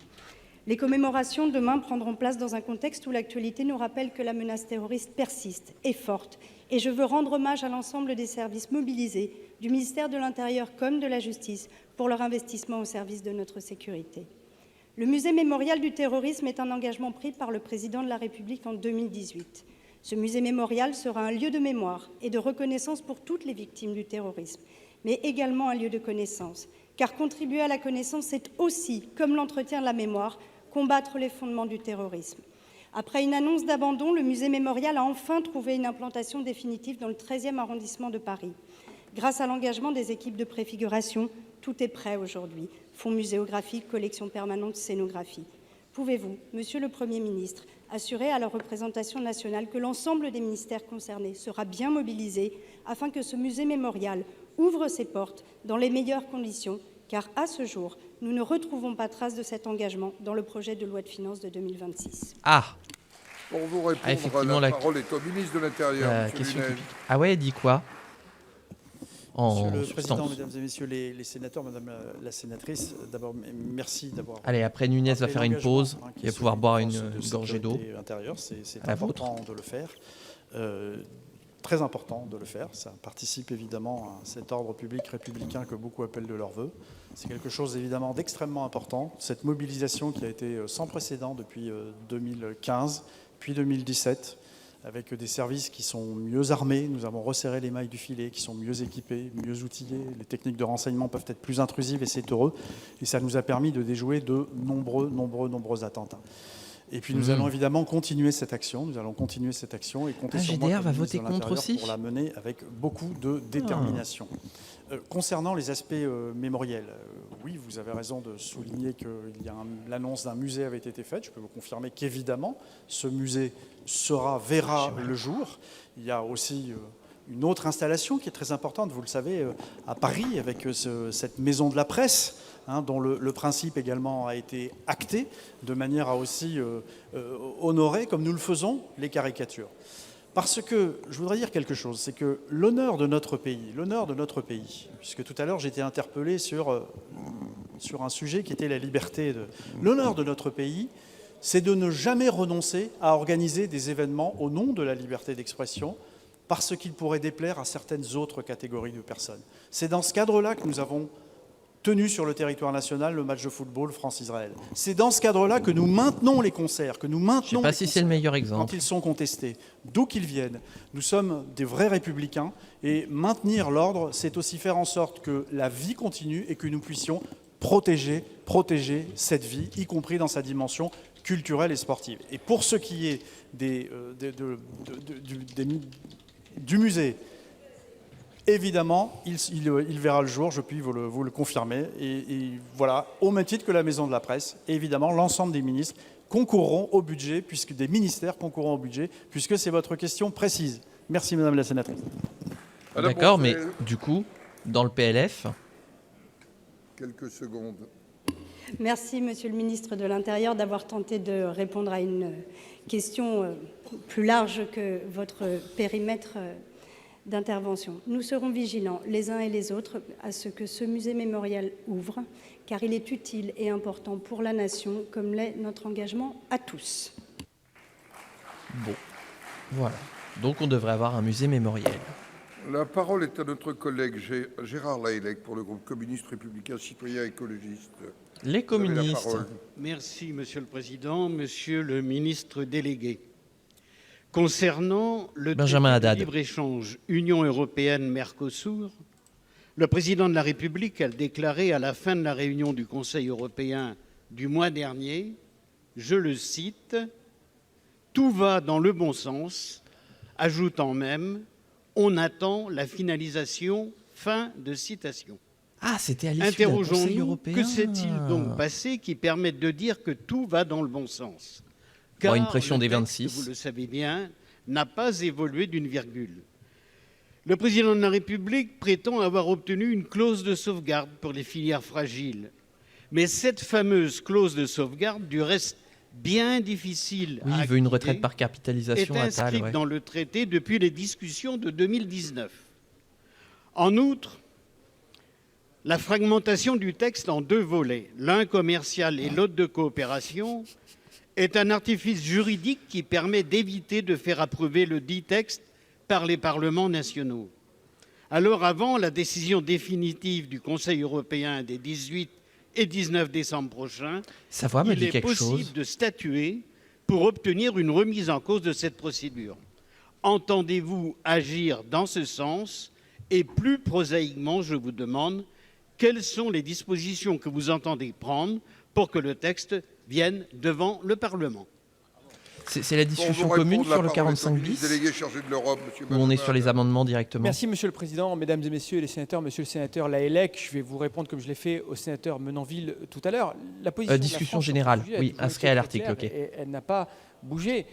Les commémorations demain prendront place dans un contexte où l'actualité nous rappelle que la menace terroriste persiste, est forte, et je veux rendre hommage à l'ensemble des services mobilisés, du ministère de l'Intérieur comme de la Justice, pour leur investissement au service de notre sécurité. Le musée mémorial du terrorisme est un engagement pris par le Président de la République en 2018. Ce musée mémorial sera un lieu de mémoire et de reconnaissance pour toutes les victimes du terrorisme, mais également un lieu de connaissance, car contribuer à la connaissance, c'est aussi, comme l'entretien de la mémoire, combattre les fondements du terrorisme. Après une annonce d'abandon, le musée mémorial a enfin trouvé une implantation définitive dans le 13e arrondissement de Paris. Grâce à l'engagement des équipes de préfiguration, tout est prêt aujourd'hui. Fonds muséographiques, collection permanente, scénographie. Pouvez-vous, Monsieur le Premier ministre, assurer à la représentation nationale que l'ensemble des ministères concernés sera bien mobilisé afin que ce musée mémorial, ouvre ses portes dans les meilleures conditions, car à ce jour, nous ne retrouvons pas trace de cet engagement dans le projet de loi de finances de 2026. Ah, Pour vous répondre, effectivement, la parole est au ministre de l'Intérieur. question publique. Ah ouais, elle dit quoi en Monsieur le substance. Président, Mesdames et Messieurs les sénateurs, Madame la sénatrice, d'abord merci d'avoir... Allez, après Nunez va faire une pause, il va pouvoir boire une gorgée d'eau. Intérieure, c'est À la important de le faire, très important de le faire. Ça participe évidemment à cet ordre public républicain que beaucoup appellent de leur vœu. C'est quelque chose évidemment d'extrêmement important. Cette mobilisation qui a été sans précédent depuis 2015, puis 2017, avec des services qui sont mieux armés, nous avons resserré les mailles du filet, qui sont mieux équipés, mieux outillés, les techniques de renseignement peuvent être plus intrusives et c'est heureux, et ça nous a permis de déjouer de nombreux attentats. Et puis nous allons évidemment continuer cette action, et compter sur moi GDR comme va ministre voter de contre l'Intérieur aussi pour la mener avec beaucoup de détermination. Concernant les aspects mémoriels, oui, vous avez raison de souligner que l'annonce d'un musée avait été faite. Je peux vous confirmer qu'évidemment, ce musée verra le jour. Il y a aussi une autre installation qui est très importante, vous le savez, à Paris, avec cette maison de la presse, dont le principe également a été acté, de manière à aussi honorer, comme nous le faisons, les caricatures. Parce que, je voudrais dire quelque chose, c'est que l'honneur de notre pays, puisque tout à l'heure j'ai été interpellé sur un sujet qui était la liberté. L'honneur de notre pays, c'est de ne jamais renoncer à organiser des événements au nom de la liberté d'expression, parce qu'ils pourraient déplaire à certaines autres catégories de personnes. C'est dans ce cadre-là que nous avons tenu sur le territoire national le match de football France-Israël. C'est dans ce cadre-là que nous maintenons les concerts, Je ne sais pas si c'est le meilleur exemple. quand ils sont contestés, d'où qu'ils viennent. Nous sommes des vrais républicains et maintenir l'ordre, c'est aussi faire en sorte que la vie continue et que nous puissions protéger cette vie, y compris dans sa dimension culturelle et sportive. Et pour ce qui est du musée, évidemment, il verra le jour, je puis vous le confirmer. Et voilà, au même titre que la Maison de la Presse, et évidemment, l'ensemble des ministres concourront au budget, puisque c'est votre question précise. Merci, Madame la sénatrice. D'accord, mais du coup, dans le PLF... Quelques secondes. Merci, Monsieur le ministre de l'Intérieur, d'avoir tenté de répondre à une question plus large que votre périmètre d'intervention. Nous serons vigilants, les uns et les autres, à ce que ce musée mémorial ouvre, car il est utile et important pour la nation, comme l'est notre engagement à tous. Bon, voilà. Donc on devrait avoir un musée mémoriel. La parole est à notre collègue Gérard Lahellec pour le groupe communiste républicain citoyen écologiste. Les communistes. Merci, Monsieur le Président, Monsieur le ministre délégué. Concernant le traité de libre-échange Union européenne-Mercosur, le Président de la République a déclaré à la fin de la réunion du Conseil européen du mois dernier, je le cite, « Tout va dans le bon sens », ajoutant même « On attend la finalisation ». Fin de citation. Ah, c'était à l'issue d'un Conseil européen. Que s'est-il donc passé qui permette de dire que tout va dans le bon sens ? Car une pression des 26. Texte, vous le savez bien, n'a pas évolué d'une virgule. Le président de la République prétend avoir obtenu une clause de sauvegarde pour les filières fragiles. Mais cette fameuse clause de sauvegarde, du reste bien difficile à activer, il veut une retraite par capitalisation est inscrite dans le traité depuis les discussions de 2019. En outre, la fragmentation du texte en deux volets, l'un commercial et l'autre de coopération, est un artifice juridique qui permet d'éviter de faire approuver le dit texte par les parlements nationaux. Alors, avant la décision définitive du Conseil européen des 18 et 19 décembre prochains, il est possible de statuer pour obtenir une remise en cause de cette procédure. Entendez-vous agir dans ce sens? Et plus prosaïquement, je vous demande, quelles sont les dispositions que vous entendez prendre pour que le texte vienne devant le Parlement? C'est la discussion commune sur le 45 bis ou on est sur les amendements directement? Merci, Monsieur le Président, Mesdames et Messieurs les sénateurs. Monsieur le sénateur Lahellec, je vais vous répondre comme je l'ai fait au sénateur Menonville tout à l'heure. La position discussion générale, oui, inscrit à l'article, ok. Elle n'a pas bougé.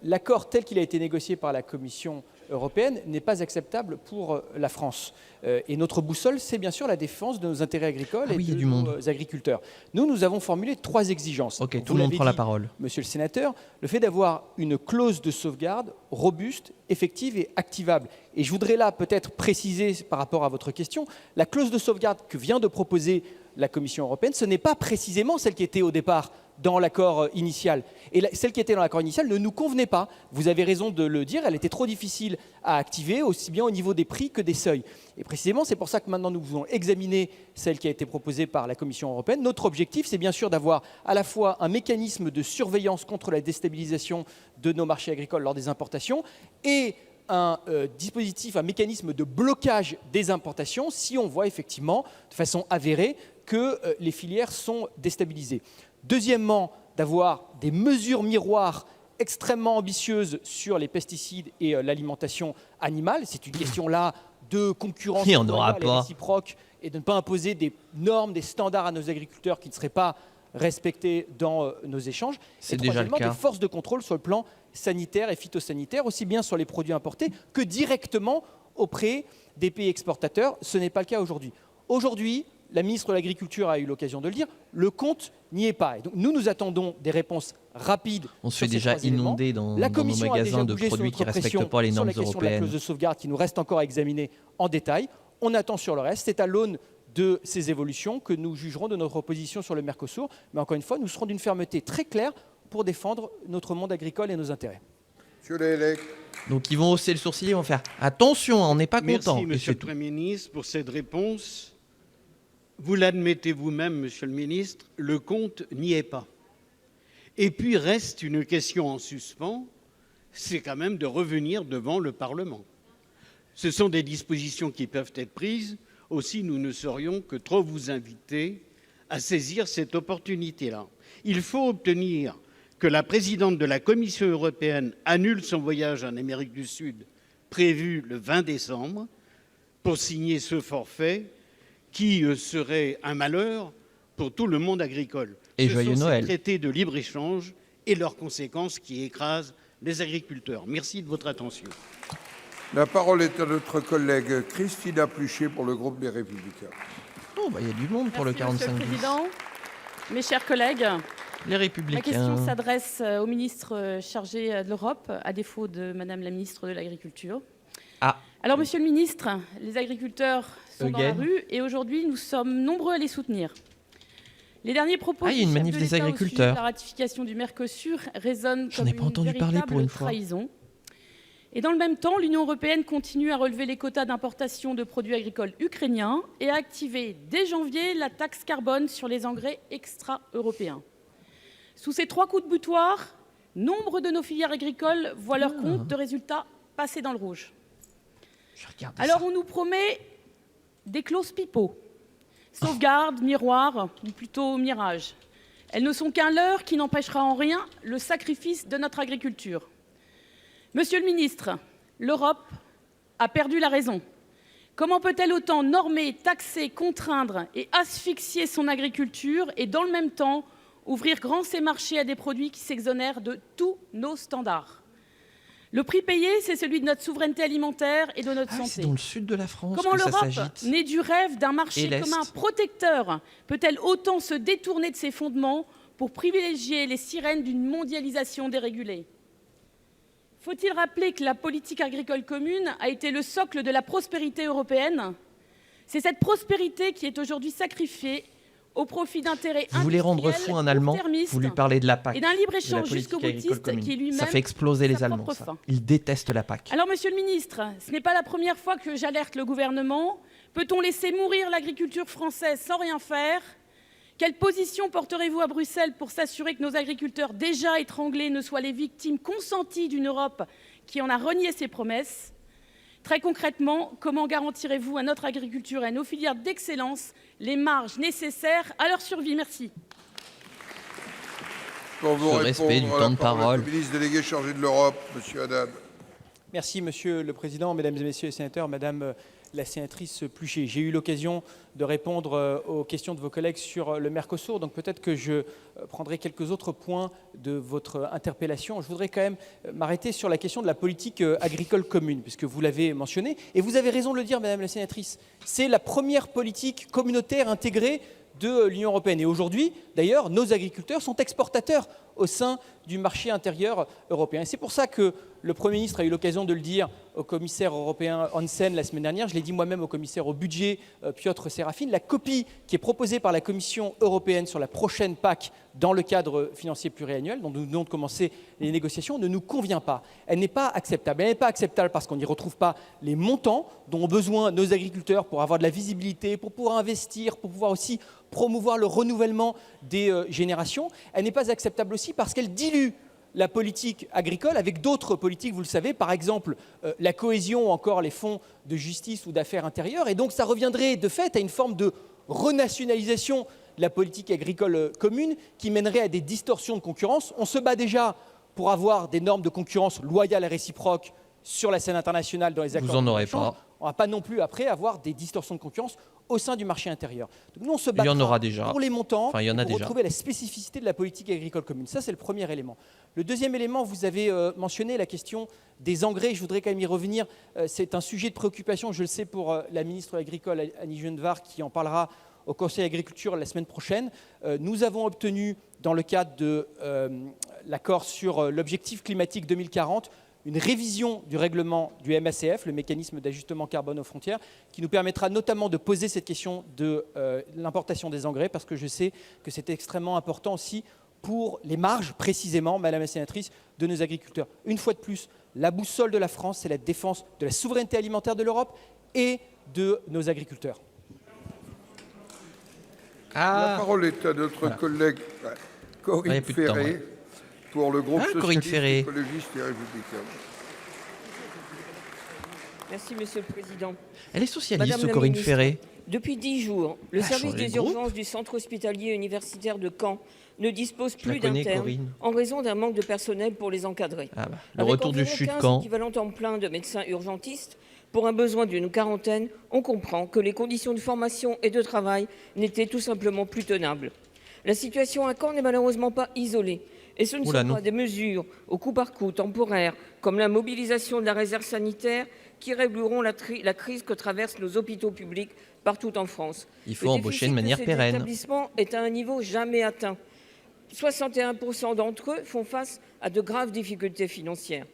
L'accord tel qu'il a été négocié par la Commission européenne n'est pas acceptable pour la France. Et notre boussole, c'est bien sûr la défense de nos intérêts agricoles et de nos agriculteurs. Nous avons formulé 3 exigences. Ok, tout le monde prend la parole. Monsieur le sénateur, le fait d'avoir une clause de sauvegarde robuste, effective et activable. Et je voudrais là peut-être préciser par rapport à votre question, la clause de sauvegarde que vient de proposer la Commission européenne, ce n'est pas précisément celle qui était au départ dans l'accord initial. Et celle qui était dans l'accord initial ne nous convenait pas. Vous avez raison de le dire, elle était trop difficile à activer, aussi bien au niveau des prix que des seuils. Et précisément, c'est pour ça que maintenant nous voulons examiner celle qui a été proposée par la Commission européenne. Notre objectif, c'est bien sûr d'avoir à la fois un mécanisme de surveillance contre la déstabilisation de nos marchés agricoles lors des importations et un dispositif, un mécanisme de blocage des importations si on voit effectivement de façon avérée que les filières sont déstabilisées. Deuxièmement, d'avoir des mesures miroirs extrêmement ambitieuses sur les pesticides et l'alimentation animale. C'est une question là de concurrence et réciproque et de ne pas imposer des normes, des standards à nos agriculteurs qui ne seraient pas respectés dans nos échanges. C'est déjà le cas. Des forces de contrôle sur le plan sanitaire et phytosanitaire, aussi bien sur les produits importés que directement auprès des pays exportateurs. Ce n'est pas le cas aujourd'hui. Aujourd'hui, la ministre de l'Agriculture a eu l'occasion de le dire, le compte n'y est pas. Et donc nous attendons des réponses rapides. On se fait déjà inonder dans nos magasins de produits qui ne respectent pas les normes européennes. Sur la clause de sauvegarde qui nous reste encore à examiner en détail. On attend sur le reste. C'est à l'aune de ces évolutions que nous jugerons de notre position sur le Mercosur. Mais encore une fois, nous serons d'une fermeté très claire pour défendre notre monde agricole et nos intérêts. Monsieur Lahellec. Donc ils vont hausser le sourcil, ils vont faire attention, on n'est pas content. Merci, Monsieur le Premier ministre, pour cette réponse. Vous l'admettez vous-même, Monsieur le ministre, le compte n'y est pas. Et puis reste une question en suspens, c'est quand même de revenir devant le Parlement. Ce sont des dispositions qui peuvent être prises. Aussi, nous ne saurions que trop vous inviter à saisir cette opportunité-là. Il faut obtenir que la présidente de la Commission européenne annule son voyage en Amérique du Sud prévu le 20 décembre pour signer ce forfait qui serait un malheur pour tout le monde agricole. Et joyeux Noël. Ce sont ces traités de libre-échange et leurs conséquences qui écrasent les agriculteurs. Merci de votre attention. La parole est à notre collègue Christina Pluchet pour le groupe Les Républicains. Oh, bah, y a du monde pour le 45 Monsieur le Président, mes chers collègues, les Républicains. Ma question s'adresse au ministre chargé de l'Europe, à défaut de Madame la ministre de l'Agriculture. Alors, Monsieur le ministre, les agriculteurs sont dans la rue et aujourd'hui, nous sommes nombreux à les soutenir. Les derniers propos il y a une manif des agriculteurs. De la ratification du Mercosur résonnent comme pas entendu une parler pour une fois. trahison. Et dans le même temps, l'Union européenne continue à relever les quotas d'importation de produits agricoles ukrainiens et à activer dès janvier la taxe carbone sur les engrais extra-européens. Sous ces 3 coups de boutoir, nombre de nos filières agricoles voient leur compte de résultats passer dans le rouge. Alors on nous promet des clauses pipeaux, sauvegarde, miroir, ou plutôt mirage. Elles ne sont qu'un leurre qui n'empêchera en rien le sacrifice de notre agriculture. Monsieur le ministre, l'Europe a perdu la raison. Comment peut-elle autant normer, taxer, contraindre et asphyxier son agriculture et dans le même temps ouvrir grand ses marchés à des produits qui s'exonèrent de tous nos standards? Le prix payé, c'est celui de notre souveraineté alimentaire et de notre santé. C'est dans le sud de la France Comment que ça l'Europe, s'agite. née du rêve d'un marché commun protecteur, peut-elle autant se détourner de ses fondements pour privilégier les sirènes d'une mondialisation dérégulée? Faut-il rappeler que la politique agricole commune a été le socle de la prospérité européenne? C'est cette prospérité qui est aujourd'hui sacrifiée au profit d'intérêts industriels. Vous voulez rendre fou un Allemand, vous lui parlez de la PAC. Et d'un libre-échange jusqu'au boutiste qui est lui-même ça fait exploser les Allemands. Ils détestent la PAC. Alors, Monsieur le Ministre, ce n'est pas la première fois que j'alerte le gouvernement. Peut-on laisser mourir l'agriculture française sans rien faire? Quelle position porterez-vous à Bruxelles pour s'assurer que nos agriculteurs déjà étranglés ne soient les victimes consenties d'une Europe qui en a renié ses promesses? Très concrètement, comment garantirez-vous à notre agriculture et à nos filières d'excellence les marges nécessaires à leur survie? Merci. Pour vous respect du temps de parole. Le ministre délégué chargé de l'Europe, Monsieur Haddad. Merci, Monsieur le Président, Mesdames et Messieurs les sénateurs, Madame la sénatrice Pluchet. J'ai eu l'occasion de répondre aux questions de vos collègues sur le Mercosur, donc peut-être que je prendrai quelques autres points de votre interpellation. Je voudrais quand même m'arrêter sur la question de la politique agricole commune, puisque vous l'avez mentionné, et vous avez raison de le dire, Madame la sénatrice, c'est la première politique communautaire intégrée de l'Union européenne. Et aujourd'hui, d'ailleurs, nos agriculteurs sont exportateurs au sein du marché intérieur européen. Et c'est pour ça que le Premier ministre a eu l'occasion de le dire au commissaire européen Hansen la semaine dernière, je l'ai dit moi-même au commissaire au budget Piotr Serafin, la copie qui est proposée par la Commission européenne sur la prochaine PAC dans le cadre financier pluriannuel, dont nous venons de commencer les négociations, ne nous convient pas. Elle n'est pas acceptable. Elle n'est pas acceptable parce qu'on n'y retrouve pas les montants dont ont besoin nos agriculteurs pour avoir de la visibilité, pour pouvoir investir, pour pouvoir aussi promouvoir le renouvellement des générations. Elle n'est pas acceptable aussi parce qu'elle dilue la politique agricole avec d'autres politiques, vous le savez, par exemple la cohésion ou encore les fonds de justice ou d'affaires intérieures. Et donc ça reviendrait de fait à une forme de renationalisation de la politique agricole commune qui mènerait à des distorsions de concurrence. On se bat déjà pour avoir des normes de concurrence loyales et réciproques sur la scène internationale dans les accords. Vous en aurez pas. On ne va pas non plus après avoir des distorsions de concurrence au sein du marché intérieur. Donc nous, on se bat pour les montants, pour retrouver la spécificité de la politique agricole commune. Ça, c'est le premier élément. Le deuxième élément, vous avez mentionné la question des engrais. Je voudrais quand même y revenir. C'est un sujet de préoccupation, je le sais, pour la ministre agricole, Annie Genevard, qui en parlera au Conseil agriculture la semaine prochaine. Nous avons obtenu, dans le cadre de l'accord sur l'objectif climatique 2040, une révision du règlement du MACF, le mécanisme d'ajustement carbone aux frontières, qui nous permettra notamment de poser cette question de l'importation des engrais, parce que je sais que c'est extrêmement important aussi pour les marges, précisément, Madame la sénatrice, de nos agriculteurs. Une fois de plus, la boussole de la France, c'est la défense de la souveraineté alimentaire de l'Europe et de nos agriculteurs. La parole est à notre collègue Corinne Ferré. Pour le groupe socialiste, écologiste et républicain. Merci, Monsieur le Président. Elle est socialiste, Corinne Ferré. Depuis 10 jours, le service des urgences du centre hospitalier universitaire de Caen ne dispose plus d'internes en raison d'un manque de personnel pour les encadrer. Le retour du CHU de Caen. Équivalent temps plein de médecins urgentistes pour un besoin d'une quarantaine, on comprend que les conditions de formation et de travail n'étaient tout simplement plus tenables. La situation à Caen n'est malheureusement pas isolée. Et ce ne sont pas des mesures au coup par coup temporaires, comme la mobilisation de la réserve sanitaire, qui régleront la crise que traversent nos hôpitaux publics partout en France. Il faut embaucher de manière pérenne. L'établissement est à un niveau jamais atteint. 61% d'entre eux font face à de graves difficultés financières.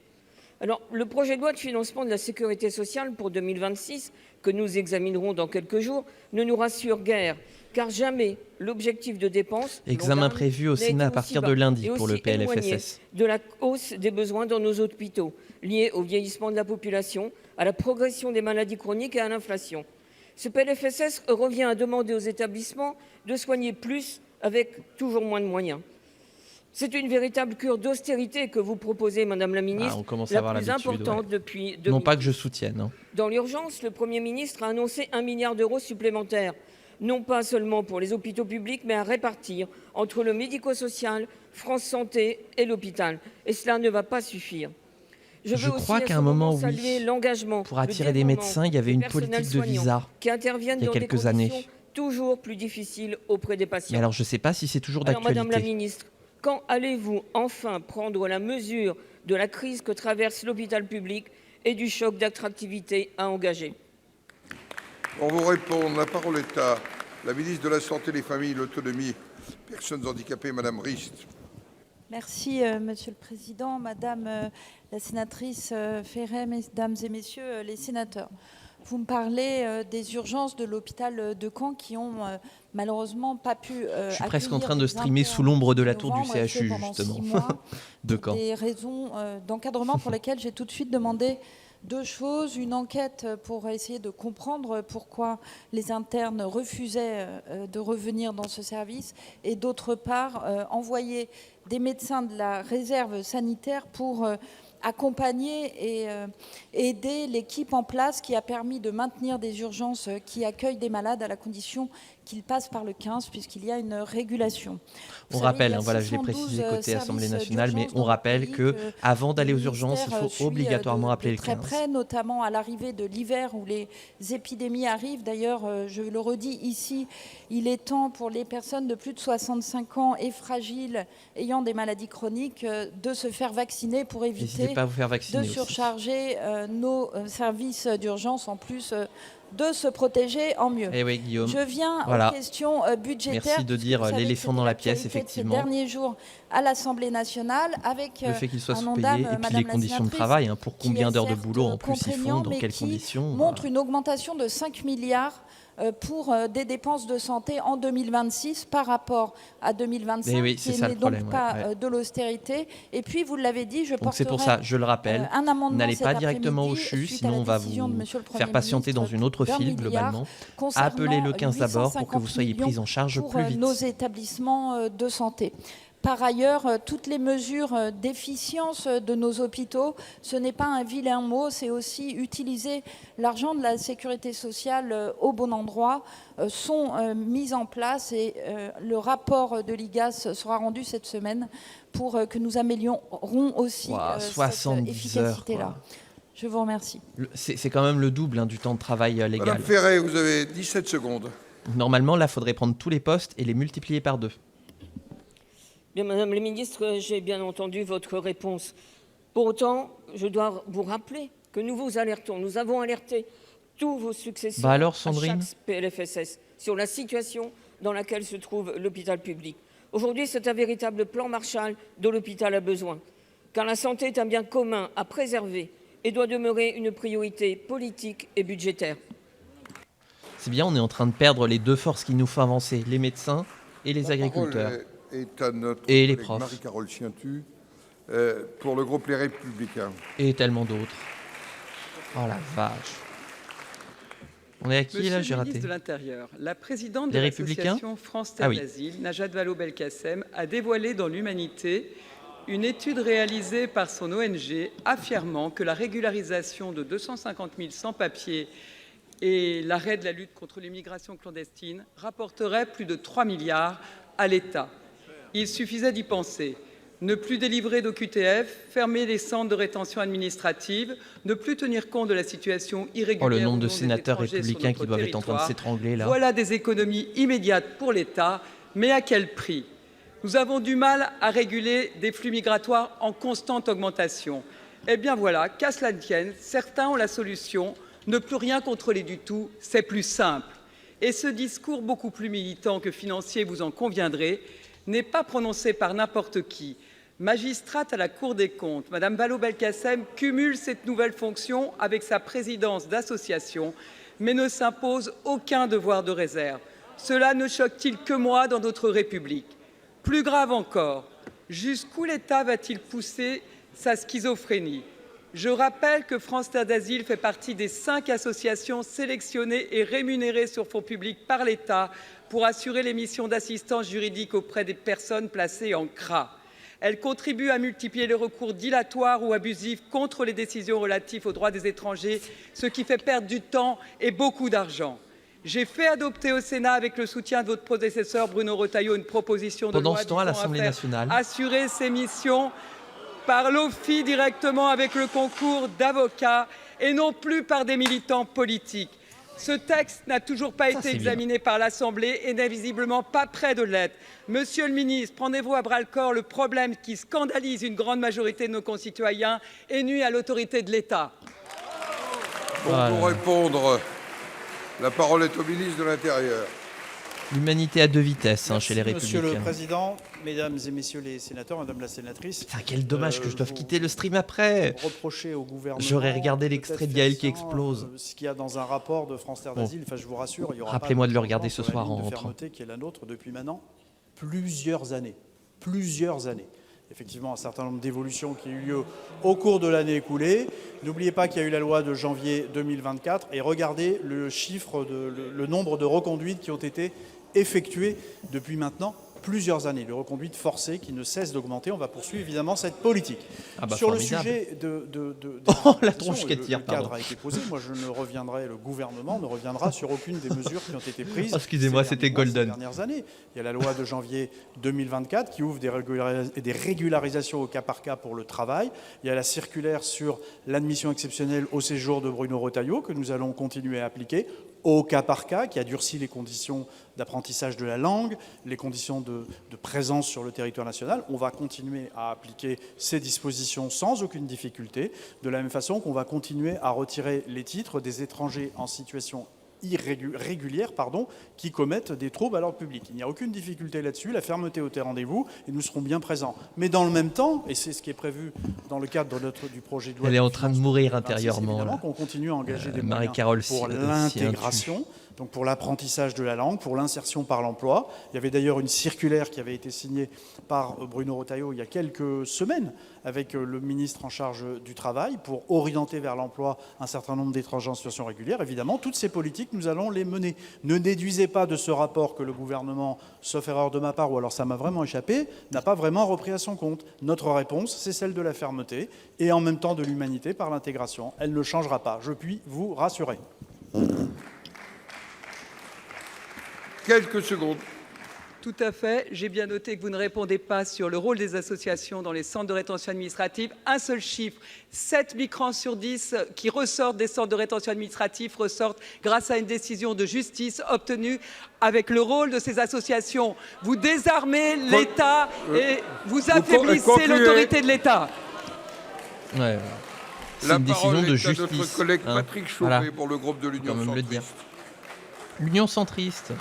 Alors, le projet de loi de financement de la sécurité sociale pour 2026, que nous examinerons dans quelques jours, ne nous rassure guère, car jamais l'objectif de dépenses examen prévu au Sénat à partir de lundi pour le PLFSS de la hausse des besoins dans nos hôpitaux, liés au vieillissement de la population, à la progression des maladies chroniques et à l'inflation. Ce PLFSS revient à demander aux établissements de soigner plus avec toujours moins de moyens. C'est une véritable cure d'austérité que vous proposez, Madame la Ministre, on commence la à avoir plus importante depuis 2000. Non pas que je soutienne. Hein. Dans l'urgence, le Premier ministre a annoncé 1 milliard d'euros supplémentaires, non pas seulement pour les hôpitaux publics, mais à répartir entre le médico-social, France Santé et l'hôpital. Et cela ne va pas suffire. Je crois qu'à un moment, oui, pour attirer des médecins, il y avait une politique de visa qui interviennent il y a quelques années. Toujours plus difficiles auprès des patients. Mais alors, je ne sais pas si c'est toujours d'actualité. Madame la Ministre, quand allez-vous enfin prendre la mesure de la crise que traverse l'hôpital public et du choc d'attractivité à engager? Pour vous répondre, la parole est à la ministre de la Santé, des Familles, de l'Autonomie, Personnes handicapées, Madame Rist. Merci, Monsieur le Président, Madame la sénatrice Ferré, Mesdames et Messieurs les sénateurs. Vous me parlez des urgences de l'hôpital de Caen qui ont malheureusement pas pu. Je suis presque en train de streamer sous l'ombre de la tour du CHU, justement, de Caen. Des raisons d'encadrement pour lesquelles j'ai tout de suite demandé deux choses. Une enquête pour essayer de comprendre pourquoi les internes refusaient de revenir dans ce service. Et d'autre part, envoyer des médecins de la réserve sanitaire pour accompagner et aider l'équipe en place qui a permis de maintenir des urgences qui accueillent des malades à la condition qu'il passe par le 15 puisqu'il y a une régulation. On rappelle, voilà, je l'ai précisé côté Assemblée nationale, mais on rappelle qu'avant d'aller aux urgences, il faut obligatoirement appeler le 15. Très près, notamment à l'arrivée de l'hiver où les épidémies arrivent. D'ailleurs, je le redis ici, il est temps pour les personnes de plus de 65 ans et fragiles ayant des maladies chroniques de se faire vacciner pour éviter de surcharger nos services d'urgence en plus de se protéger en mieux. Eh oui, Guillaume. Je viens aux questions budgétaires. Merci de dire l'éléphant dans la pièce, effectivement. Ces derniers jours à l'Assemblée nationale avec le fait qu'il soit sous-payé et puis les conditions de travail, pour combien d'heures de boulot en plus ils font, dans quelles conditions. Montre une augmentation de 5 milliards pour des dépenses de santé en 2026 par rapport à 2025, oui, qui n'est donc pas de l'austérité. Et puis, vous l'avez dit, je porterai c'est pour ça, je le rappelle, un amendement n'allez pas directement au CHU, sinon on va vous faire patienter dans une autre file, globalement. Appelez le 15 d'abord pour que vous soyez pris en charge plus vite. Pour nos établissements de santé. Par ailleurs, toutes les mesures d'efficience de nos hôpitaux, ce n'est pas un vilain mot, c'est aussi utiliser l'argent de la sécurité sociale au bon endroit, sont mises en place et le rapport de l'IGAS sera rendu cette semaine pour que nous améliorons aussi cette efficacité-là. Je vous remercie. C'est quand même le double du temps de travail légal. Madame Ferret, vous avez 17 secondes. Normalement, là, il faudrait prendre tous les postes et les multiplier par 2. Bien, Madame la ministre, j'ai bien entendu votre réponse. Pour autant, je dois vous rappeler que nous vous alertons. Nous avons alerté tous vos successeurs alors, Sandrine, à chaque PLFSS sur la situation dans laquelle se trouve l'hôpital public. Aujourd'hui, c'est un véritable plan Marshall dont l'hôpital a besoin. Car la santé est un bien commun à préserver et doit demeurer une priorité politique et budgétaire. C'est bien, on est en train de perdre les deux forces qui nous font avancer, les médecins et les agriculteurs. Est à notre et les profs. Marie-Carole Chiintu pour le groupe Les Républicains. Et tellement d'autres. Oh la vache. On est à qui là? J'ai raté. Monsieur le ministre de l'Intérieur, la présidente de l'association France Terre d'Asile, Najat Vallaud-Belkacem, a dévoilé dans l'Humanité une étude réalisée par son ONG affirmant que la régularisation de 250 000 sans-papiers et l'arrêt de la lutte contre l'immigration clandestine rapporterait plus de 3 milliards à l'État. Il suffisait d'y penser. Ne plus délivrer d'OQTF, fermer les centres de rétention administrative, ne plus tenir compte de la situation irrégulière. Le nombre de sénateurs républicains qui doivent être en train de s'étrangler là. Voilà des économies immédiates pour l'État, mais à quel prix? Nous avons du mal à réguler des flux migratoires en constante augmentation. Eh bien voilà, qu'à cela ne tienne, certains ont la solution. Ne plus rien contrôler du tout, c'est plus simple. Et ce discours beaucoup plus militant que financier, vous en conviendrez, n'est pas prononcé par n'importe qui. Magistrate à la Cour des comptes, Mme Vallaud-Belkacem cumule cette nouvelle fonction avec sa présidence d'association, mais ne s'impose aucun devoir de réserve. Cela ne choque-t-il que moi dans notre République? Plus grave encore, jusqu'où l'État va-t-il pousser sa schizophrénie? Je rappelle que France Terre d'Asile fait partie des 5 associations sélectionnées et rémunérées sur fonds publics par l'État pour assurer les missions d'assistance juridique auprès des personnes placées en CRA. Elle contribue à multiplier les recours dilatoires ou abusifs contre les décisions relatives aux droits des étrangers, ce qui fait perdre du temps et beaucoup d'argent. J'ai fait adopter au Sénat, avec le soutien de votre prédécesseur Bruno Retailleau, une proposition de loi pendant ce temps à l'Assemblée nationale, assurer ces missions par l'OFII directement avec le concours d'avocats et non plus par des militants politiques. Ce texte n'a toujours pas été examiné par l'Assemblée et n'est visiblement pas près de l'être. Monsieur le ministre, prenez-vous à bras-le-corps le problème qui scandalise une grande majorité de nos concitoyens et nuit à l'autorité de l'État. Pour répondre, la parole est au ministre de l'Intérieur. L'humanité à deux vitesses chez les Républicains. Monsieur le Président, Mesdames et Messieurs les sénateurs, Madame la sénatrice. Quel dommage que je doive quitter le stream après. Reprocher au gouvernement. J'aurais regardé l'extrait de Gaël qui explose. Ce qu'il y a dans un rapport de France Terre d'Asile, je vous rassure, il y aura. Rappelez-moi de le regarder ce soir en rentrant. Qui est la nôtre depuis maintenant plusieurs années. Plusieurs années. Effectivement, un certain nombre d'évolutions qui ont eu lieu au cours de l'année écoulée. N'oubliez pas qu'il y a eu la loi de janvier 2024 et regardez le chiffre, le nombre de reconduites qui ont été effectuées depuis maintenant plusieurs années, de reconduite forcée qui ne cesse d'augmenter. On va poursuivre évidemment cette politique. Sur formidable. le sujet de la tronche qui tire, le cadre a été posé. Moi, le gouvernement ne reviendra sur aucune des mesures qui ont été prises. Excusez-moi, c'était golden. Ces dernières années. Il y a la loi de janvier 2024 qui ouvre des régularisations au cas par cas pour le travail. Il y a la circulaire sur l'admission exceptionnelle au séjour de Bruno Retailleau que nous allons continuer à appliquer au cas par cas, qui a durci les conditions d'apprentissage de la langue, les conditions de présence sur le territoire national. On va continuer à appliquer ces dispositions sans aucune difficulté, de la même façon qu'on va continuer à retirer les titres des étrangers en situation régulière qui commettent des troubles à l'ordre public. Il n'y a aucune difficulté là-dessus, la fermeté est au rendez-vous et nous serons bien présents. Mais dans le même temps, et c'est ce qui est prévu dans le cadre du projet de loi... Elle est en train de mourir intérieurement. Évidemment qu'on continue à engager des moyens Marie-Carole pour l'intégration, donc pour l'apprentissage de la langue, pour l'insertion par l'emploi. Il y avait d'ailleurs une circulaire qui avait été signée par Bruno Retailleau il y a quelques semaines avec le ministre en charge du Travail pour orienter vers l'emploi un certain nombre d'étrangers en situation régulière. Évidemment, toutes ces politiques, nous allons les mener. Ne déduisez pas de ce rapport que le gouvernement, sauf erreur de ma part, ou alors ça m'a vraiment échappé, n'a pas vraiment repris à son compte. Notre réponse, c'est celle de la fermeté et en même temps de l'humanité par l'intégration. Elle ne changera pas, je puis vous rassurer. Quelques secondes. Tout à fait. J'ai bien noté que vous ne répondez pas sur le rôle des associations dans les centres de rétention administrative. Un seul chiffre, 7 migrants sur 10 qui ressortent des centres de rétention administrative ressortent grâce à une décision de justice obtenue avec le rôle de ces associations. Vous désarmez l'État et vous affaiblissez l'autorité de l'État. Ouais. C'est La une décision parole de est justice. à notre collègue Patrick Chauvet Voilà. pour le groupe de l'Union Quand même le centriste. dire. L'Union centriste.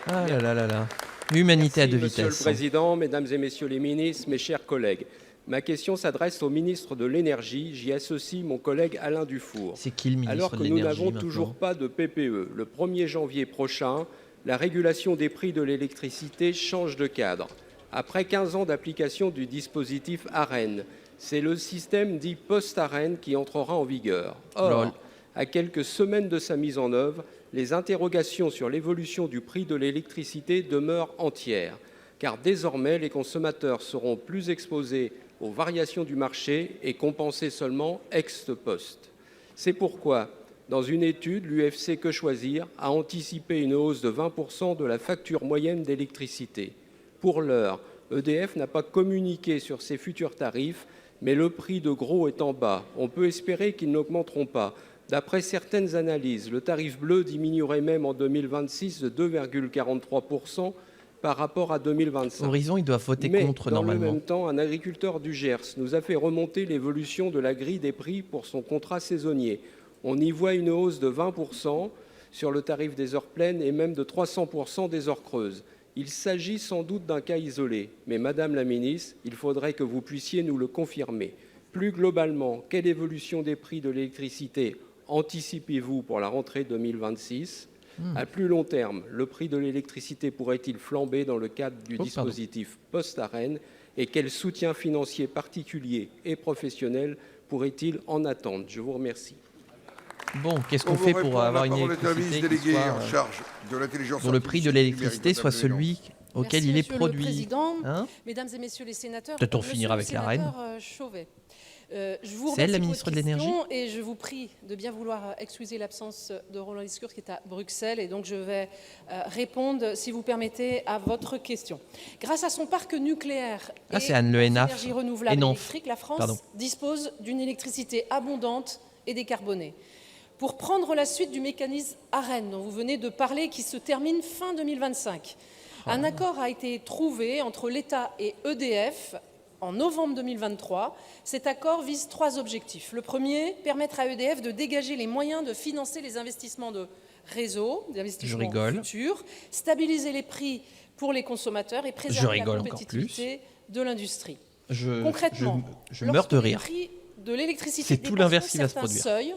Ah là là là là. L'humanité à deux vitesses. Monsieur le Président, Mesdames et Messieurs les ministres, mes chers collègues, ma question s'adresse au ministre de l'Énergie. J'y associe mon collègue Alain Dufour. C'est qui le ministre Alors de que nous l'Énergie n'avons maintenant toujours pas de PPE, le 1er janvier prochain, la régulation des prix de l'électricité change de cadre. Après 15 ans d'application du dispositif ARENH, c'est le système dit post-ARENH qui entrera en vigueur. Or, à quelques semaines de sa mise en œuvre, les interrogations sur l'évolution du prix de l'électricité demeurent entières, car désormais les consommateurs seront plus exposés aux variations du marché et compensés seulement ex post. C'est pourquoi, dans une étude, l'UFC Que Choisir a anticipé une hausse de 20% de la facture moyenne d'électricité. Pour l'heure, EDF n'a pas communiqué sur ses futurs tarifs, mais le prix de gros est en bas. On peut espérer qu'ils n'augmenteront pas. D'après certaines analyses, le tarif bleu diminuerait même en 2026 de 2,43% par rapport à 2025. Horizon, ils doivent voter contre normalement. Dans le même temps, un agriculteur du Gers nous a fait remonter l'évolution de la grille des prix pour son contrat saisonnier. On y voit une hausse de 20% sur le tarif des heures pleines et même de 300% des heures creuses. Il s'agit sans doute d'un cas isolé, mais Madame la Ministre, il faudrait que vous puissiez nous le confirmer. Plus globalement, quelle évolution des prix de l'électricité anticipez-vous pour la rentrée 2026 ? À plus long terme, le prix de l'électricité pourrait-il flamber dans le cadre du dispositif post-ARENH ? Et quel soutien financier particulier et professionnel pourrait-il en attendre ? Je vous remercie. Bon, qu'est-ce qu'on fait pour avoir une électricité qui soit, en charge de l'intelligence dont le prix de l'électricité soit celui auquel il est produit. Monsieur le Président, hein, Mesdames et Messieurs les sénateurs, peut-être on finira avec la reine. Chauvet. Je vous C'est elle, la remercie ministre pour de votre l'Énergie. question et je vous prie de bien vouloir excuser l'absence de Roland Lescure qui est à Bruxelles et donc je vais répondre, si vous permettez, à votre question. Grâce à son parc nucléaire et c'est Anne Le Hénaff. énergie renouvelable Hénaff. électrique, la France dispose d'une électricité abondante et décarbonée. Pour prendre la suite du mécanisme ARENH dont vous venez de parler qui se termine fin 2025, un accord a été trouvé entre l'État et EDF en novembre 2023. Cet accord vise 3 objectifs. Le premier, permettre à EDF de dégager les moyens de financer les investissements de réseau, des investissements futurs, stabiliser les prix pour les consommateurs et préserver la compétitivité de l'industrie. Concrètement, je meurs de rire. Le prix de l'électricité C'est tout l'inverse qui va se produire. seuil,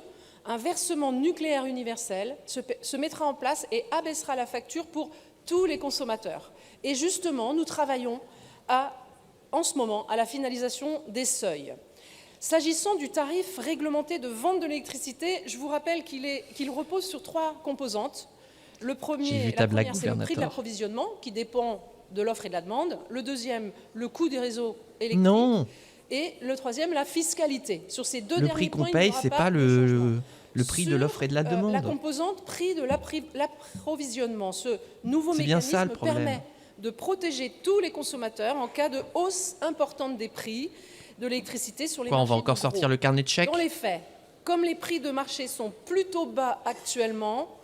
un versement nucléaire universel se mettra en place et abaissera la facture pour tous les consommateurs. Et justement, nous travaillons en ce moment à la finalisation des seuils. S'agissant du tarif réglementé de vente de l'électricité, je vous rappelle qu'il repose sur 3 composantes. Le J'ai premier, vu ta la blague, première, c'est le prix de gouvernateur. l'approvisionnement qui dépend de l'offre et de la demande. Le deuxième, le coût des réseaux électriques. Non, Et le troisième, la fiscalité. Sur ces deux le derniers prix qu'on points, il paye, n'y aura c'est pas pas de changement. le prix de Sur, l'offre et de la la demande. composante prix de l'approvisionnement. Ce nouveau C'est bien mécanisme ça, le problème. permet de protéger tous les consommateurs en cas de hausse importante des prix de l'électricité sur les Quoi, on marchés va encore du sortir gros. le carnet de chèques? Dans les faits, comme les prix de marché sont plutôt bas actuellement,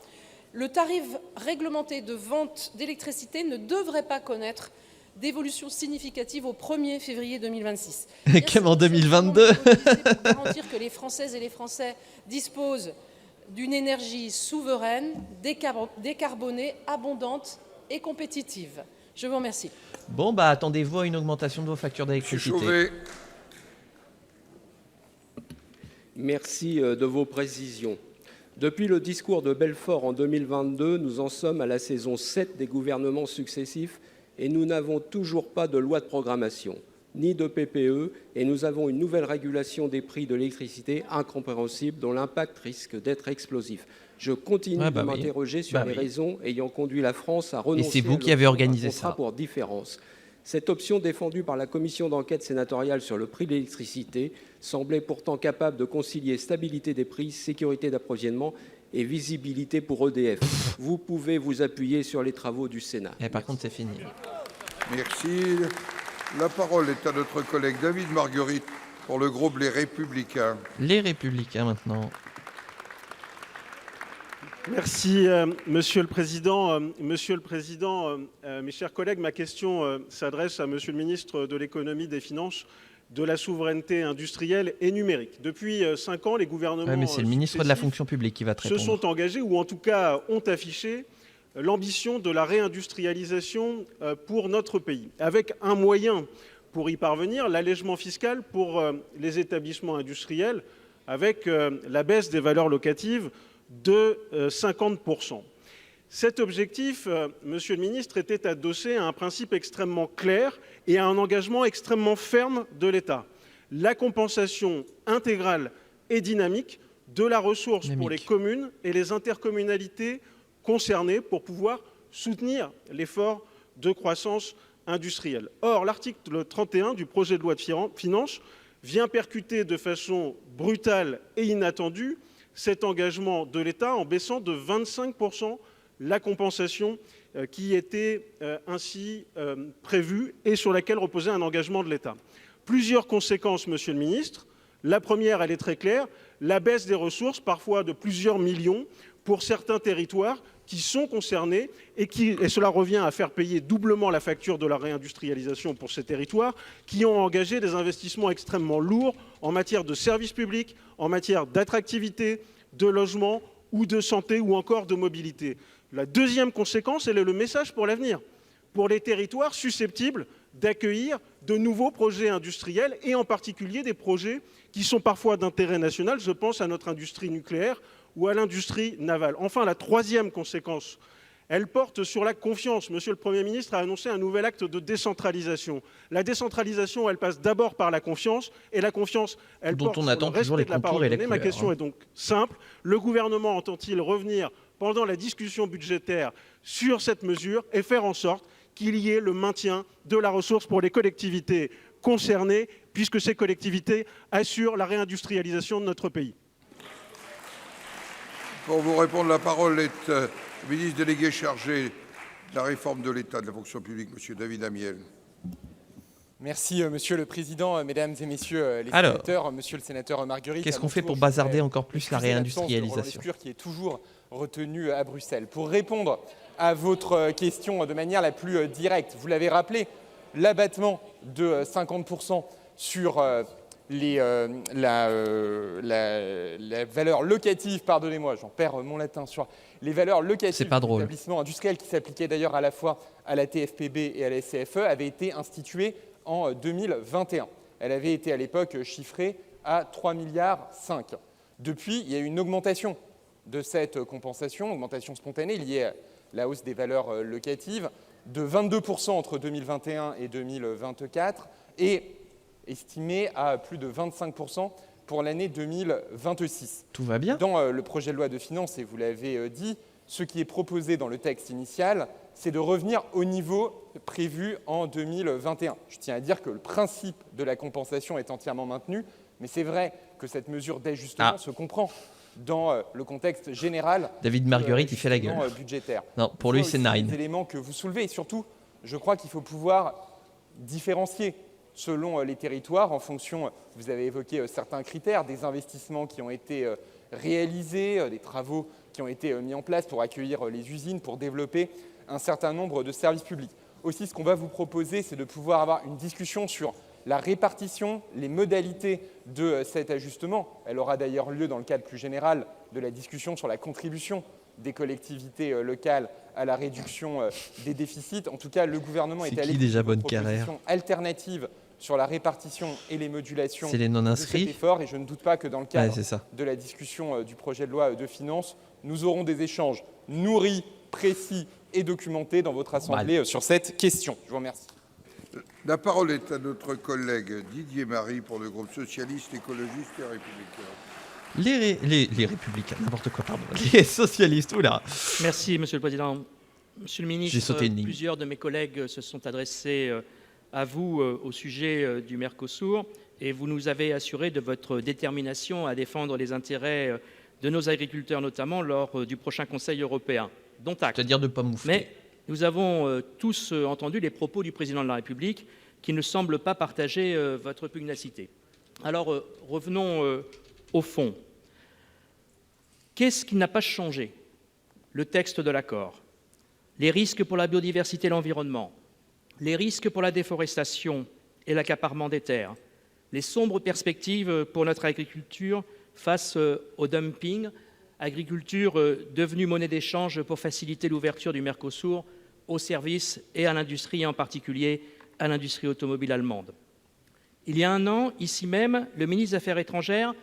le tarif réglementé de vente d'électricité ne devrait pas connaître d'évolution significative au 1er février 2026. Comme en 2022. Pour garantir que les Françaises et les Français disposent d'une énergie souveraine, décarbonée, abondante et compétitive. Je vous remercie. Bon, bah attendez-vous à une augmentation de vos factures d'électricité. Merci de vos précisions. Depuis le discours de Belfort en 2022, nous en sommes à la saison 7 des gouvernements successifs et nous n'avons toujours pas de loi de programmation, ni de PPE, et nous avons une nouvelle régulation des prix de l'électricité incompréhensible dont l'impact risque d'être explosif. Je continue de m'interroger sur les raisons ayant conduit la France à renoncer Et c'est vous à qui avez organisé un contrat ça. pour différence. Cette option défendue par la commission d'enquête sénatoriale sur le prix de l'électricité semblait pourtant capable de concilier stabilité des prix, sécurité d'approvisionnement et visibilité pour EDF. Vous pouvez vous appuyer sur les travaux du Sénat. Et par contre, c'est fini. Merci. La parole est à notre collègue David Margueritte pour le groupe Les Républicains. Les Républicains maintenant. Merci, Monsieur le Président. Monsieur le Président, mes chers collègues, ma question s'adresse à Monsieur le Ministre de l'Économie, des Finances, de la Souveraineté industrielle et numérique. Depuis 5 ans, les gouvernements Mais c'est le ministre de la fonction publique qui va te se répondre. sont engagés, ou en tout cas ont affiché, l'ambition de la réindustrialisation pour notre pays, avec un moyen pour y parvenir, l'allègement fiscal pour les établissements industriels, avec la baisse des valeurs locatives de 50%. Cet objectif, Monsieur le Ministre, était adossé à un principe extrêmement clair et à un engagement extrêmement ferme de l'État. La compensation intégrale et dynamique de la ressource pour les communes et les intercommunalités concernées pour pouvoir soutenir l'effort de croissance industrielle. Or, l'article 31 du projet de loi de finances vient percuter de façon brutale et inattendue cet engagement de l'État en baissant de 25% la compensation qui était ainsi prévue et sur laquelle reposait un engagement de l'État. Plusieurs conséquences, Monsieur le Ministre. La première, elle est très claire, la baisse des ressources, parfois de plusieurs millions, pour certains territoires qui sont concernés et cela revient à faire payer doublement la facture de la réindustrialisation pour ces territoires qui ont engagé des investissements extrêmement lourds en matière de services publics, en matière d'attractivité, de logement ou de santé ou encore de mobilité. La deuxième conséquence, elle est le message pour l'avenir, pour les territoires susceptibles d'accueillir de nouveaux projets industriels et en particulier des projets qui sont parfois d'intérêt national. Je pense à notre industrie nucléaire ou à l'industrie navale. Enfin, la troisième conséquence, elle porte sur la confiance. Monsieur le Premier ministre a annoncé un nouvel acte de décentralisation. La décentralisation, elle passe d'abord par la confiance, et la confiance, elle porte sur le respect de la parole donnée. Ma question est donc simple. Le gouvernement entend-il revenir pendant la discussion budgétaire sur cette mesure et faire en sorte qu'il y ait le maintien de la ressource pour les collectivités concernées, puisque ces collectivités assurent la réindustrialisation de notre pays? Pour vous répondre, la parole est au ministre délégué chargé de la réforme de l'État de la fonction publique, M. David Amiel. Merci, Monsieur le Président, Mesdames et Messieurs les sénateurs, Monsieur le sénateur Margueritte. Qu'est-ce qu'on fait pour bazarder encore plus la réindustrialisation? Qui est toujours retenu à Bruxelles. Pour répondre à votre question de manière la plus directe, vous l'avez rappelé, l'abattement de 50% sur la valeur locative, pardonnez-moi, j'en perds mon latin, sur les valeurs locatives des établissements industriels qui s'appliquaient d'ailleurs à la fois à la TFPB et à la CFE avait été instituée en 2021. Elle avait été à l'époque chiffrée à 3,5 milliards. Depuis, il y a eu une augmentation de cette compensation, augmentation spontanée liée à la hausse des valeurs locatives de 22% entre 2021 et 2024 et estimée à plus de 25% pour l'année 2026. Tout va bien. Dans le projet de loi de finances, et vous l'avez dit, ce qui est proposé dans le texte initial, c'est de revenir au niveau prévu en 2021. Je tiens à dire que le principe de la compensation est entièrement maintenu, mais c'est vrai que cette mesure d'ajustement se comprend dans le contexte général. David Marguerite, il fait la gueule. Budgétaire. Non, pour lui, c'est 9. Les éléments que vous soulevez, et surtout, je crois qu'il faut pouvoir différencier selon les territoires en fonction, vous avez évoqué certains critères, des investissements qui ont été réalisés, des travaux qui ont été mis en place pour accueillir les usines, pour développer un certain nombre de services publics. Aussi, ce qu'on va vous proposer, c'est de pouvoir avoir une discussion sur la répartition, les modalités de cet ajustement. Elle aura d'ailleurs lieu dans le cadre plus général de la discussion sur la contribution des collectivités locales à la réduction des déficits. En tout cas, le gouvernement est allé déjà une proposition alternative sur la répartition et les modulations de cet effort. Et je ne doute pas que dans le cadre de la discussion du projet de loi de finances, nous aurons des échanges nourris, précis et documentés dans votre Assemblée sur cette question. Je vous remercie. La parole est à notre collègue Didier Marie pour le groupe socialiste, écologiste et républicain. Les républicains, n'importe quoi, pardon. Les socialistes, oula. Merci, Monsieur le Président. Monsieur le Ministre, plusieurs de mes collègues se sont adressés à vous au sujet du Mercosur et vous nous avez assuré de votre détermination à défendre les intérêts de nos agriculteurs, notamment lors du prochain Conseil européen. Dont acte. C'est-à-dire de ne pas moufler. Mais nous avons tous entendu les propos du Président de la République qui ne semblent pas partager votre pugnacité. Alors revenons au fond. Qu'est-ce qui n'a pas changé? Le texte de l'accord, les risques pour la biodiversité et l'environnement, les risques pour la déforestation et l'accaparement des terres, les sombres perspectives pour notre agriculture face au dumping, agriculture devenue monnaie d'échange pour faciliter l'ouverture du Mercosur aux services et à l'industrie, et en particulier à l'industrie automobile allemande. Il y a un an, ici même, le ministre des Affaires étrangères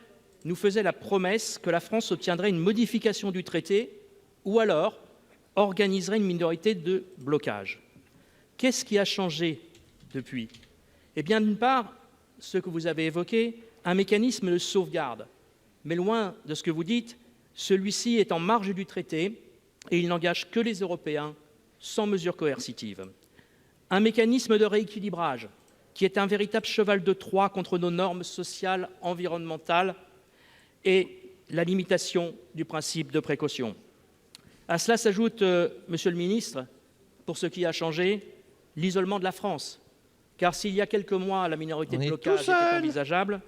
nous faisait la promesse que la France obtiendrait une modification du traité ou alors organiserait une minorité de blocage. Qu'est-ce qui a changé depuis? Eh bien, d'une part, ce que vous avez évoqué, un mécanisme de sauvegarde. Mais loin de ce que vous dites, celui-ci est en marge du traité et il n'engage que les Européens sans mesure coercitive. Un mécanisme de rééquilibrage qui est un véritable cheval de Troie contre nos normes sociales, environnementales et la limitation du principe de précaution. À cela s'ajoute, Monsieur le Ministre, pour ce qui a changé, l'isolement de la France. Car s'il y a quelques mois, la minorité de blocage était envisageable,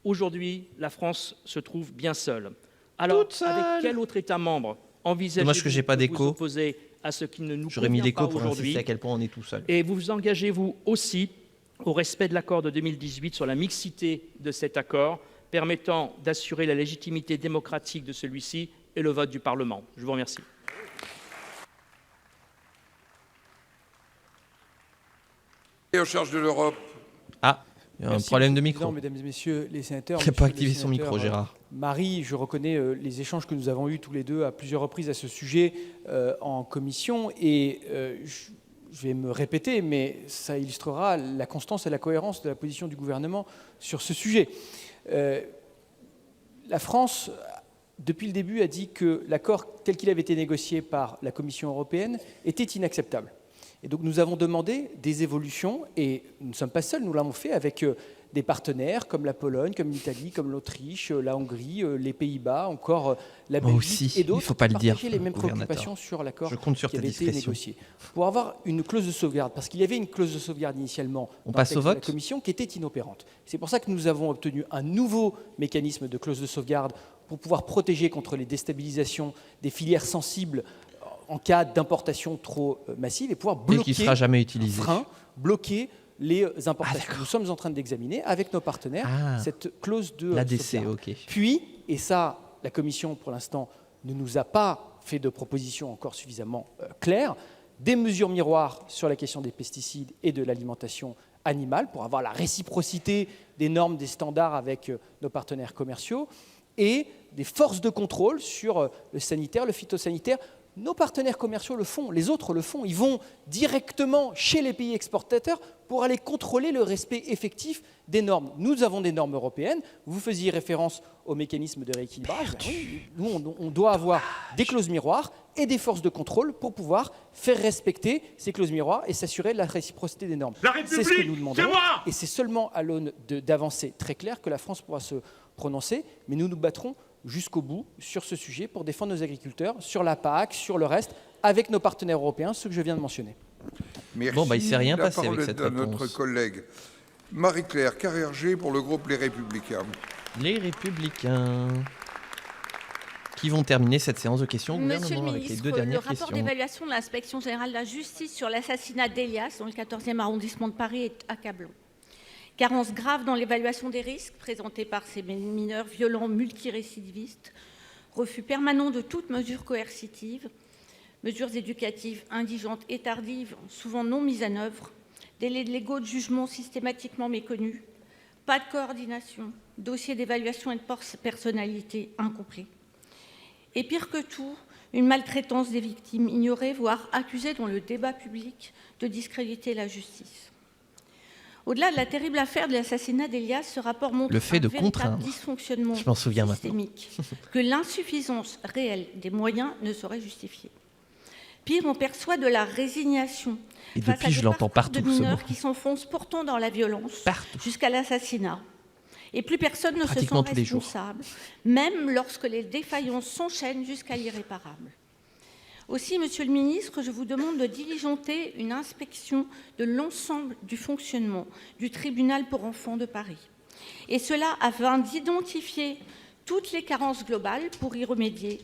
aujourd'hui, la France se trouve bien seule. Alors, avec quel autre État membre envisagez-vous de vous opposer à ce qui ne nous convient pas aujourd'hui? À quel point on est tout seul. Et vous engagez-vous aussi au respect de l'accord de 2018 sur la mixité de cet accord, permettant d'assurer la légitimité démocratique de celui-ci et le vote du Parlement? Je vous remercie. Et en charge de l'Europe. Ah, il y a un problème de micro. Mesdames et messieurs les sénateurs, il n'a pas activé son micro, Gérard. Marie, je reconnais les échanges que nous avons eus tous les deux à plusieurs reprises à ce sujet en commission et je vais me répéter, mais ça illustrera la constance et la cohérence de la position du gouvernement sur ce sujet. La France, depuis le début, a dit que l'accord tel qu'il avait été négocié par la Commission européenne était inacceptable. Et donc nous avons demandé des évolutions, et nous ne sommes pas seuls, nous l'avons fait avec des partenaires comme la Pologne, comme l'Italie, comme l'Autriche, la Hongrie, les Pays-Bas, encore la Belgique et d'autres, il faut pas le dire, partageaient les mêmes préoccupations sur l'accord qui avait été discrétion. négocié. Pour avoir une clause de sauvegarde, parce qu'il y avait une clause de sauvegarde initialement dans le texte de la Commission qui était inopérante. C'est pour ça que nous avons obtenu un nouveau mécanisme de clause de sauvegarde pour pouvoir protéger contre les déstabilisations des filières sensibles en cas d'importation trop massive et pouvoir bloquer, qui sera jamais utilisé. Bloquer les importations. Nous sommes en train d'examiner avec nos partenaires cette clause de sauvegarde. Puis, et ça, la Commission pour l'instant ne nous a pas fait de propositions encore suffisamment claires, des mesures miroirs sur la question des pesticides et de l'alimentation animale pour avoir la réciprocité des normes, des standards avec nos partenaires commerciaux et des forces de contrôle sur le sanitaire, le phytosanitaire. Nos partenaires commerciaux le font, les autres le font. Ils vont directement chez les pays exportateurs pour aller contrôler le respect effectif des normes. Nous avons des normes européennes. Vous faisiez référence au mécanisme de rééquilibrage. Oui, nous, on doit avoir des clauses miroirs et des forces de contrôle pour pouvoir faire respecter ces clauses miroirs et s'assurer de la réciprocité des normes. C'est ce que nous demandons, et c'est seulement à l'aune d'avancées très claires que la France pourra se prononcer, mais nous nous battrons jusqu'au bout sur ce sujet pour défendre nos agriculteurs, sur la PAC, sur le reste, avec nos partenaires européens, ceux que je viens de mentionner. Merci. Bon, il ne s'est rien La passé parole avec cette est à réponse. notre collègue Marie-Claire Carrère-Gé pour le groupe Les Républicains. Les Républicains qui vont terminer cette séance de questions au gouvernement avec les deux dernières questions. Le rapport d'évaluation de l'Inspection générale de la justice sur l'assassinat d'Elias dans le 14e arrondissement de Paris est accablant. Carence grave dans l'évaluation des risques présentés par ces mineurs violents multirécidivistes, refus permanent de toute mesure coercitive, mesures éducatives indigentes et tardives, souvent non mises en œuvre, délais légaux de jugement systématiquement méconnus, pas de coordination, dossiers d'évaluation et de personnalité incompris. Et pire que tout, une maltraitance des victimes ignorées, voire accusées dans le débat public de discréditer la justice. Au-delà de la terrible affaire de l'assassinat d'Elias, ce rapport montre le fait de véritable contraindre. Dysfonctionnement Je m'en souviens systémique que l'insuffisance réelle des moyens ne saurait justifier. Pire, on perçoit de la résignation Et face depuis, à je des l'entends parcours partout, de ce mineurs mot. qui s'enfoncent pourtant dans la violence jusqu'à l'assassinat. Et plus personne ne se sent Pratiquement tous les jours. responsable, même lorsque les défaillances s'enchaînent jusqu'à l'irréparable. Aussi, Monsieur le Ministre, je vous demande de diligenter une inspection de l'ensemble du fonctionnement du tribunal pour enfants de Paris. Et cela afin d'identifier toutes les carences globales pour y remédier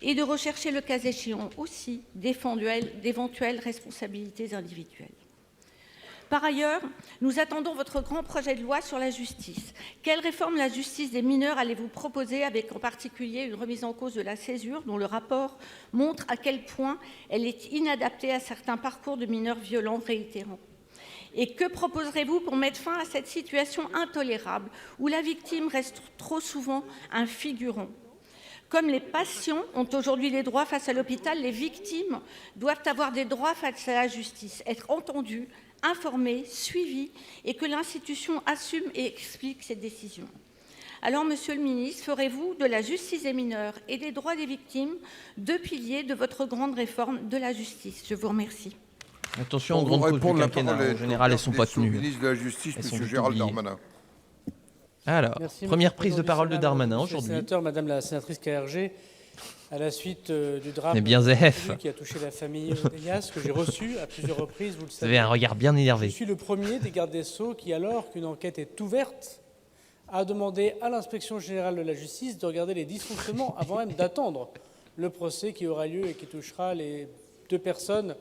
et de rechercher le cas échéant aussi d'éventuelles responsabilités individuelles. Par ailleurs, nous attendons votre grand projet de loi sur la justice. Quelle réforme de la justice des mineurs allez-vous proposer, avec en particulier une remise en cause de la césure, dont le rapport montre à quel point elle est inadaptée à certains parcours de mineurs violents réitérants? Et que proposerez-vous pour mettre fin à cette situation intolérable où la victime reste trop souvent un figurant? Comme les patients ont aujourd'hui des droits face à l'hôpital, les victimes doivent avoir des droits face à la justice, être entendues, informées, suivies, et que l'institution assume et explique ses décisions. Alors, Monsieur le Ministre, ferez-vous de la justice des mineurs et des droits des victimes deux piliers de votre grande réforme de la justice? Je vous remercie. Attention aux grandes causes du quinquennat. En général, elles ne sont pas tenues. Ministre de la Justice, M. Gérald Darmanin. Alors, Merci, première prise de parole de Sénat, Darmanin Monsieur le aujourd'hui. sénateur, Madame la sénatrice Carrère-Gé, à la suite du drame bien ZF. qui a touché la famille d'Elias, que j'ai reçu à plusieurs reprises, vous le Vous savez. avez un regard bien énervé. Je suis le premier des gardes des Sceaux qui, alors qu'une enquête est ouverte, a demandé à l'Inspection générale de la justice de regarder les dysfonctionnements avant même d'attendre le procès qui aura lieu et qui touchera les deux personnes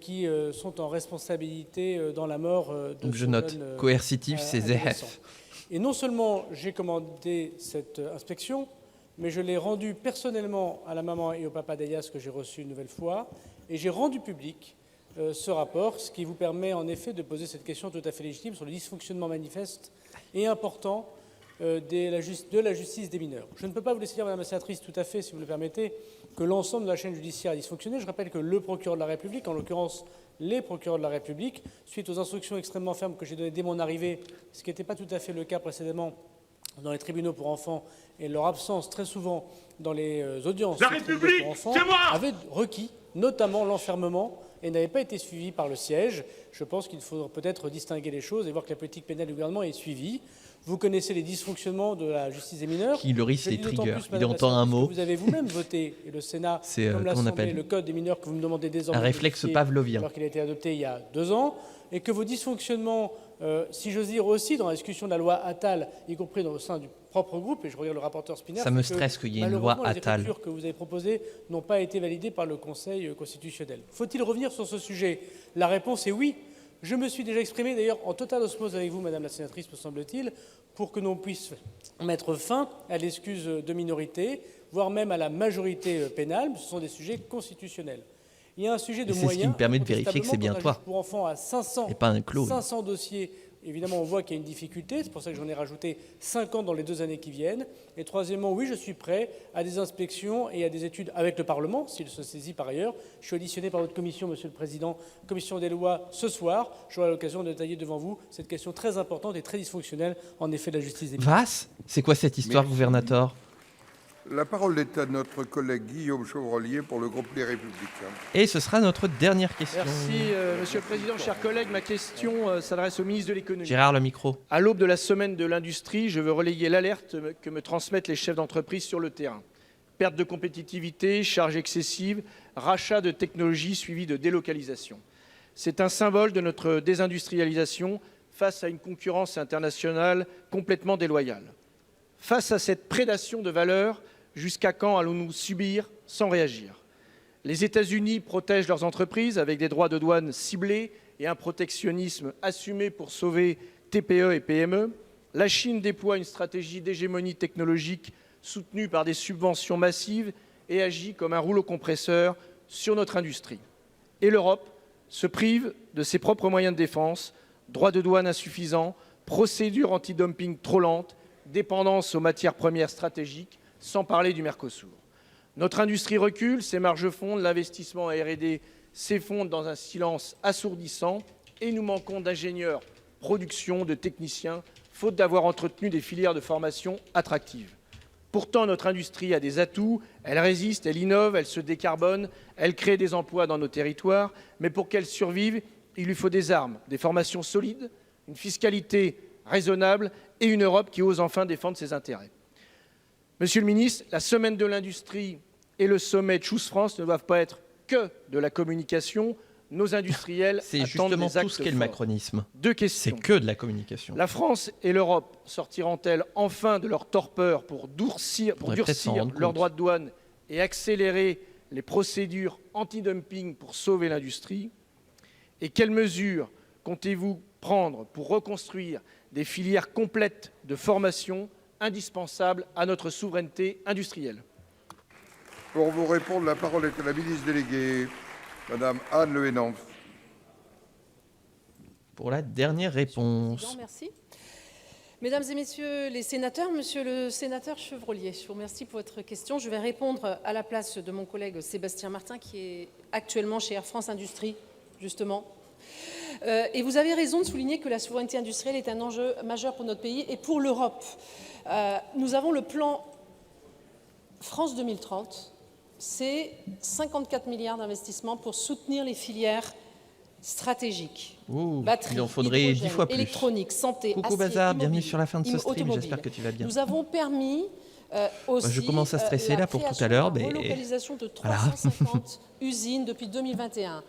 qui sont en responsabilité dans la mort de Donc je ce note, jeune, coercitif, c'est adolescent. ZF. Et non seulement j'ai commandé cette inspection, mais je l'ai rendue personnellement à la maman et au papa d'Elias que j'ai reçu une nouvelle fois, et j'ai rendu public ce rapport, ce qui vous permet en effet de poser cette question tout à fait légitime sur le dysfonctionnement manifeste et important de la justice des mineurs. Je ne peux pas vous laisser dire, Madame la sénatrice, tout à fait, si vous le permettez, que l'ensemble de la chaîne judiciaire a dysfonctionné. Je rappelle que le procureur de la République, en l'occurrence les procureurs de la République, suite aux instructions extrêmement fermes que j'ai données dès mon arrivée, ce qui n'était pas tout à fait le cas précédemment dans les tribunaux pour enfants et leur absence très souvent dans les audiences La des tribunaux République, pour enfants, c'est moi avaient requis notamment l'enfermement et n'avaient pas été suivis par le siège. Je pense qu'il faudra peut-être distinguer les choses et voir que la politique pénale du gouvernement est suivie. Vous connaissez les dysfonctionnements de la justice des mineurs. Qui Loris Je les dis d'autant trigger. plus, Il Madame la entend un sénatrice, mot. que vous avez vous-même voté, et le Sénat, C'est, comme comment on l'Assemblée, appelle le code des mineurs que vous me demandez désormais Un de réflexe modifier, pavlovien. alors qu'il a été adopté il y a 2 ans, et que vos dysfonctionnements, si j'ose dire aussi dans la discussion de la loi Attal, y compris au sein du propre groupe, et je regarde le rapporteur Spinner, Ça me c'est que, stresse qu'il y ait une loi malheureusement, Attal. les écritures que vous avez proposées n'ont pas été validées par le Conseil constitutionnel. Faut-il revenir sur ce sujet? La réponse est oui. Je me suis déjà exprimé, d'ailleurs, en totale osmose avec vous, Madame la sénatrice, me semble-t-il, pour que l'on puisse mettre fin à l'excuse de minorité, voire même à la majorité pénale. Ce sont des sujets constitutionnels. Il y a un sujet de Et c'est moyens. ce qui me permet de vérifier que c'est bien Incontestablement, toi. quand un juge pour enfants a 500, Et pas un clone. 500 dossiers. Évidemment, on voit qu'il y a une difficulté. C'est pour ça que j'en ai rajouté 50 dans les 2 années qui viennent. Et troisièmement, oui, je suis prêt à des inspections et à des études avec le Parlement, s'il se saisit par ailleurs. Je suis auditionné par votre commission, Monsieur le Président, commission des lois, ce soir. J'aurai l'occasion de détailler devant vous cette question très importante et très dysfonctionnelle, en effet, de la justice des mineurs. Vasse, c'est quoi cette histoire, gouvernateur? La parole est à notre collègue Guillaume Chevrollier pour le groupe Les Républicains. Et ce sera notre dernière question. Merci, Monsieur le Président. Chers collègues, ma question s'adresse au ministre de l'Économie. Gérard, le micro. À l'aube de la semaine de l'industrie, je veux relayer l'alerte que me transmettent les chefs d'entreprise sur le terrain. Perte de compétitivité, charges excessives, rachat de technologies suivies de délocalisation. C'est un symbole de notre désindustrialisation face à une concurrence internationale complètement déloyale. Face à cette prédation de valeurs, jusqu'à quand allons-nous subir sans réagir? Les États-Unis protègent leurs entreprises avec des droits de douane ciblés et un protectionnisme assumé pour sauver TPE et PME. La Chine déploie une stratégie d'hégémonie technologique soutenue par des subventions massives et agit comme un rouleau compresseur sur notre industrie. Et l'Europe se prive de ses propres moyens de défense, droits de douane insuffisants, procédures anti-dumping trop lentes, dépendance aux matières premières stratégiques, sans parler du Mercosur. Notre industrie recule, ses marges fondent, l'investissement en R&D s'effondre dans un silence assourdissant et nous manquons d'ingénieurs, production, de techniciens, faute d'avoir entretenu des filières de formation attractives. Pourtant, notre industrie a des atouts, elle résiste, elle innove, elle se décarbone, elle crée des emplois dans nos territoires, mais pour qu'elle survive, il lui faut des armes, des formations solides, une fiscalité raisonnable et une Europe qui ose enfin défendre ses intérêts. Monsieur le ministre, la semaine de l'industrie et le sommet Choose France ne doivent pas être que de la communication. Nos industriels C'est attendent justement des actes tout ce qu'est le forts. macronisme. Deux questions. C'est que de la communication. La France et l'Europe sortiront-elles enfin de leur torpeur pour durcir leurs droits de douane et accélérer les procédures anti-dumping pour sauver l'industrie? Et quelles mesures comptez-vous prendre pour reconstruire des filières complètes de formation indispensables à notre souveraineté industrielle? Pour vous répondre, la parole est à la ministre déléguée, Madame Anne Le Hénaff. Pour la dernière réponse. Merci. Mesdames et messieurs les sénateurs, monsieur le sénateur Chevrollier, je vous remercie pour votre question. Je vais répondre à la place de mon collègue Sébastien Martin, qui est actuellement chez Air France Industrie, justement. Et vous avez raison de souligner que la souveraineté industrielle est un enjeu majeur pour notre pays et pour l'Europe. Nous avons le plan France 2030, c'est 54 milliards d'investissements pour soutenir les filières stratégiques. Batterie, il en faudrait hydrogène, 10 fois plus. Électronique, santé, Coucou acier, Bazar, bienvenue immobilier, sur la fin de ce stream, automobile. j'espère que tu vas bien. Nous avons permis aussi je commence à stresser la là pour tout à création l'heure, de la mais relocalisation de voilà. 350 usines depuis 2021.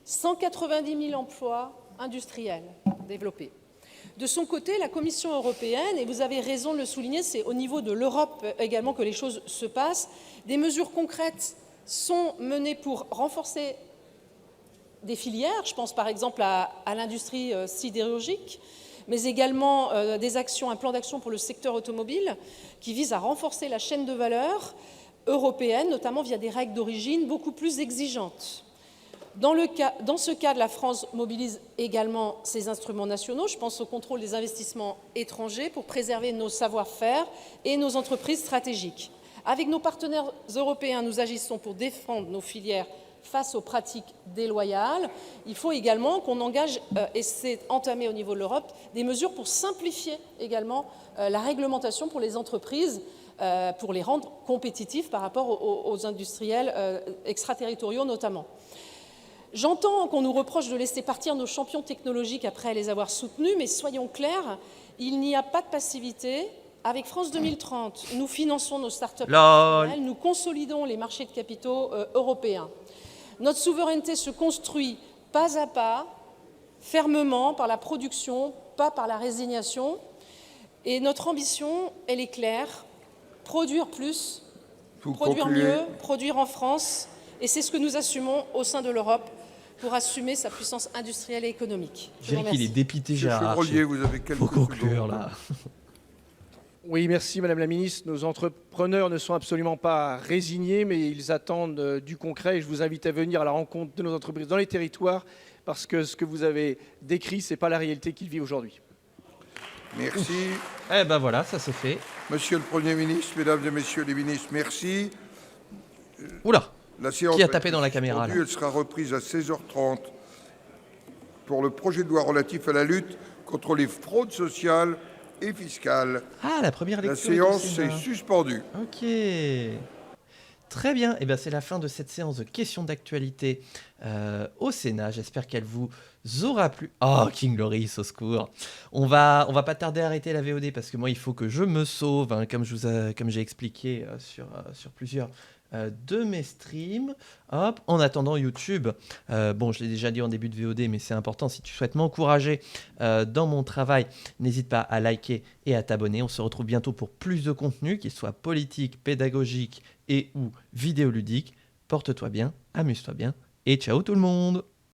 190 000 emplois industriels développés. De son côté, la Commission européenne, et vous avez raison de le souligner, c'est au niveau de l'Europe également que les choses se passent, des mesures concrètes sont menées pour renforcer des filières, je pense par exemple à l'industrie sidérurgique, mais également un plan d'action pour le secteur automobile qui vise à renforcer la chaîne de valeur européenne, notamment via des règles d'origine beaucoup plus exigeantes. Dans ce cadre, la France mobilise également ses instruments nationaux, je pense au contrôle des investissements étrangers pour préserver nos savoir-faire et nos entreprises stratégiques. Avec nos partenaires européens, nous agissons pour défendre nos filières face aux pratiques déloyales. Il faut également qu'on engage, et c'est entamé au niveau de l'Europe, des mesures pour simplifier également la réglementation pour les entreprises, pour les rendre compétitifs par rapport aux industriels extraterritoriaux notamment. J'entends qu'on nous reproche de laisser partir nos champions technologiques après les avoir soutenus, mais soyons clairs, il n'y a pas de passivité. Avec France 2030, nous finançons nos start-up industrielles, nous consolidons les marchés de capitaux européens. Notre souveraineté se construit pas à pas, fermement, par la production, pas par la résignation. Et notre ambition, elle est claire, produire plus, produire mieux, produire en France. Et c'est ce que nous assumons au sein de l'Europe pour assumer sa puissance industrielle et économique. Je dirais qu'il est dépité, Gérard. Chevrollier, vous avez quelques conclure là. Oui, merci Madame la Ministre. Nos entrepreneurs ne sont absolument pas résignés, mais ils attendent du concret. Et je vous invite à venir à la rencontre de nos entreprises dans les territoires, parce que ce que vous avez décrit, ce n'est pas la réalité qu'ils vivent aujourd'hui. Merci. Eh ben voilà, ça c'est fait. Monsieur le Premier ministre, Mesdames et Messieurs les ministres, merci. Oula, la séance qui a tapé dans la caméra là? Elle sera reprise à 16h30 pour le projet de loi relatif à la lutte contre les fraudes sociales et fiscale. Ah, la première lecture. La séance est suspendue. Ok. Très bien. Et bien, c'est la fin de cette séance de questions d'actualité au Sénat. J'espère qu'elle vous aura plu. Oh, King Loris, au secours. On va pas tarder à arrêter la VOD parce que moi, il faut que je me sauve, hein, comme j'ai expliqué sur plusieurs de mes streams. Hop. En attendant YouTube, bon, je l'ai déjà dit en début de VOD, mais c'est important, si tu souhaites m'encourager dans mon travail, n'hésite pas à liker et à t'abonner. On se retrouve bientôt pour plus de contenu, qu'il soit politique, pédagogique et ou vidéoludique. Porte-toi bien, amuse-toi bien et ciao tout le monde!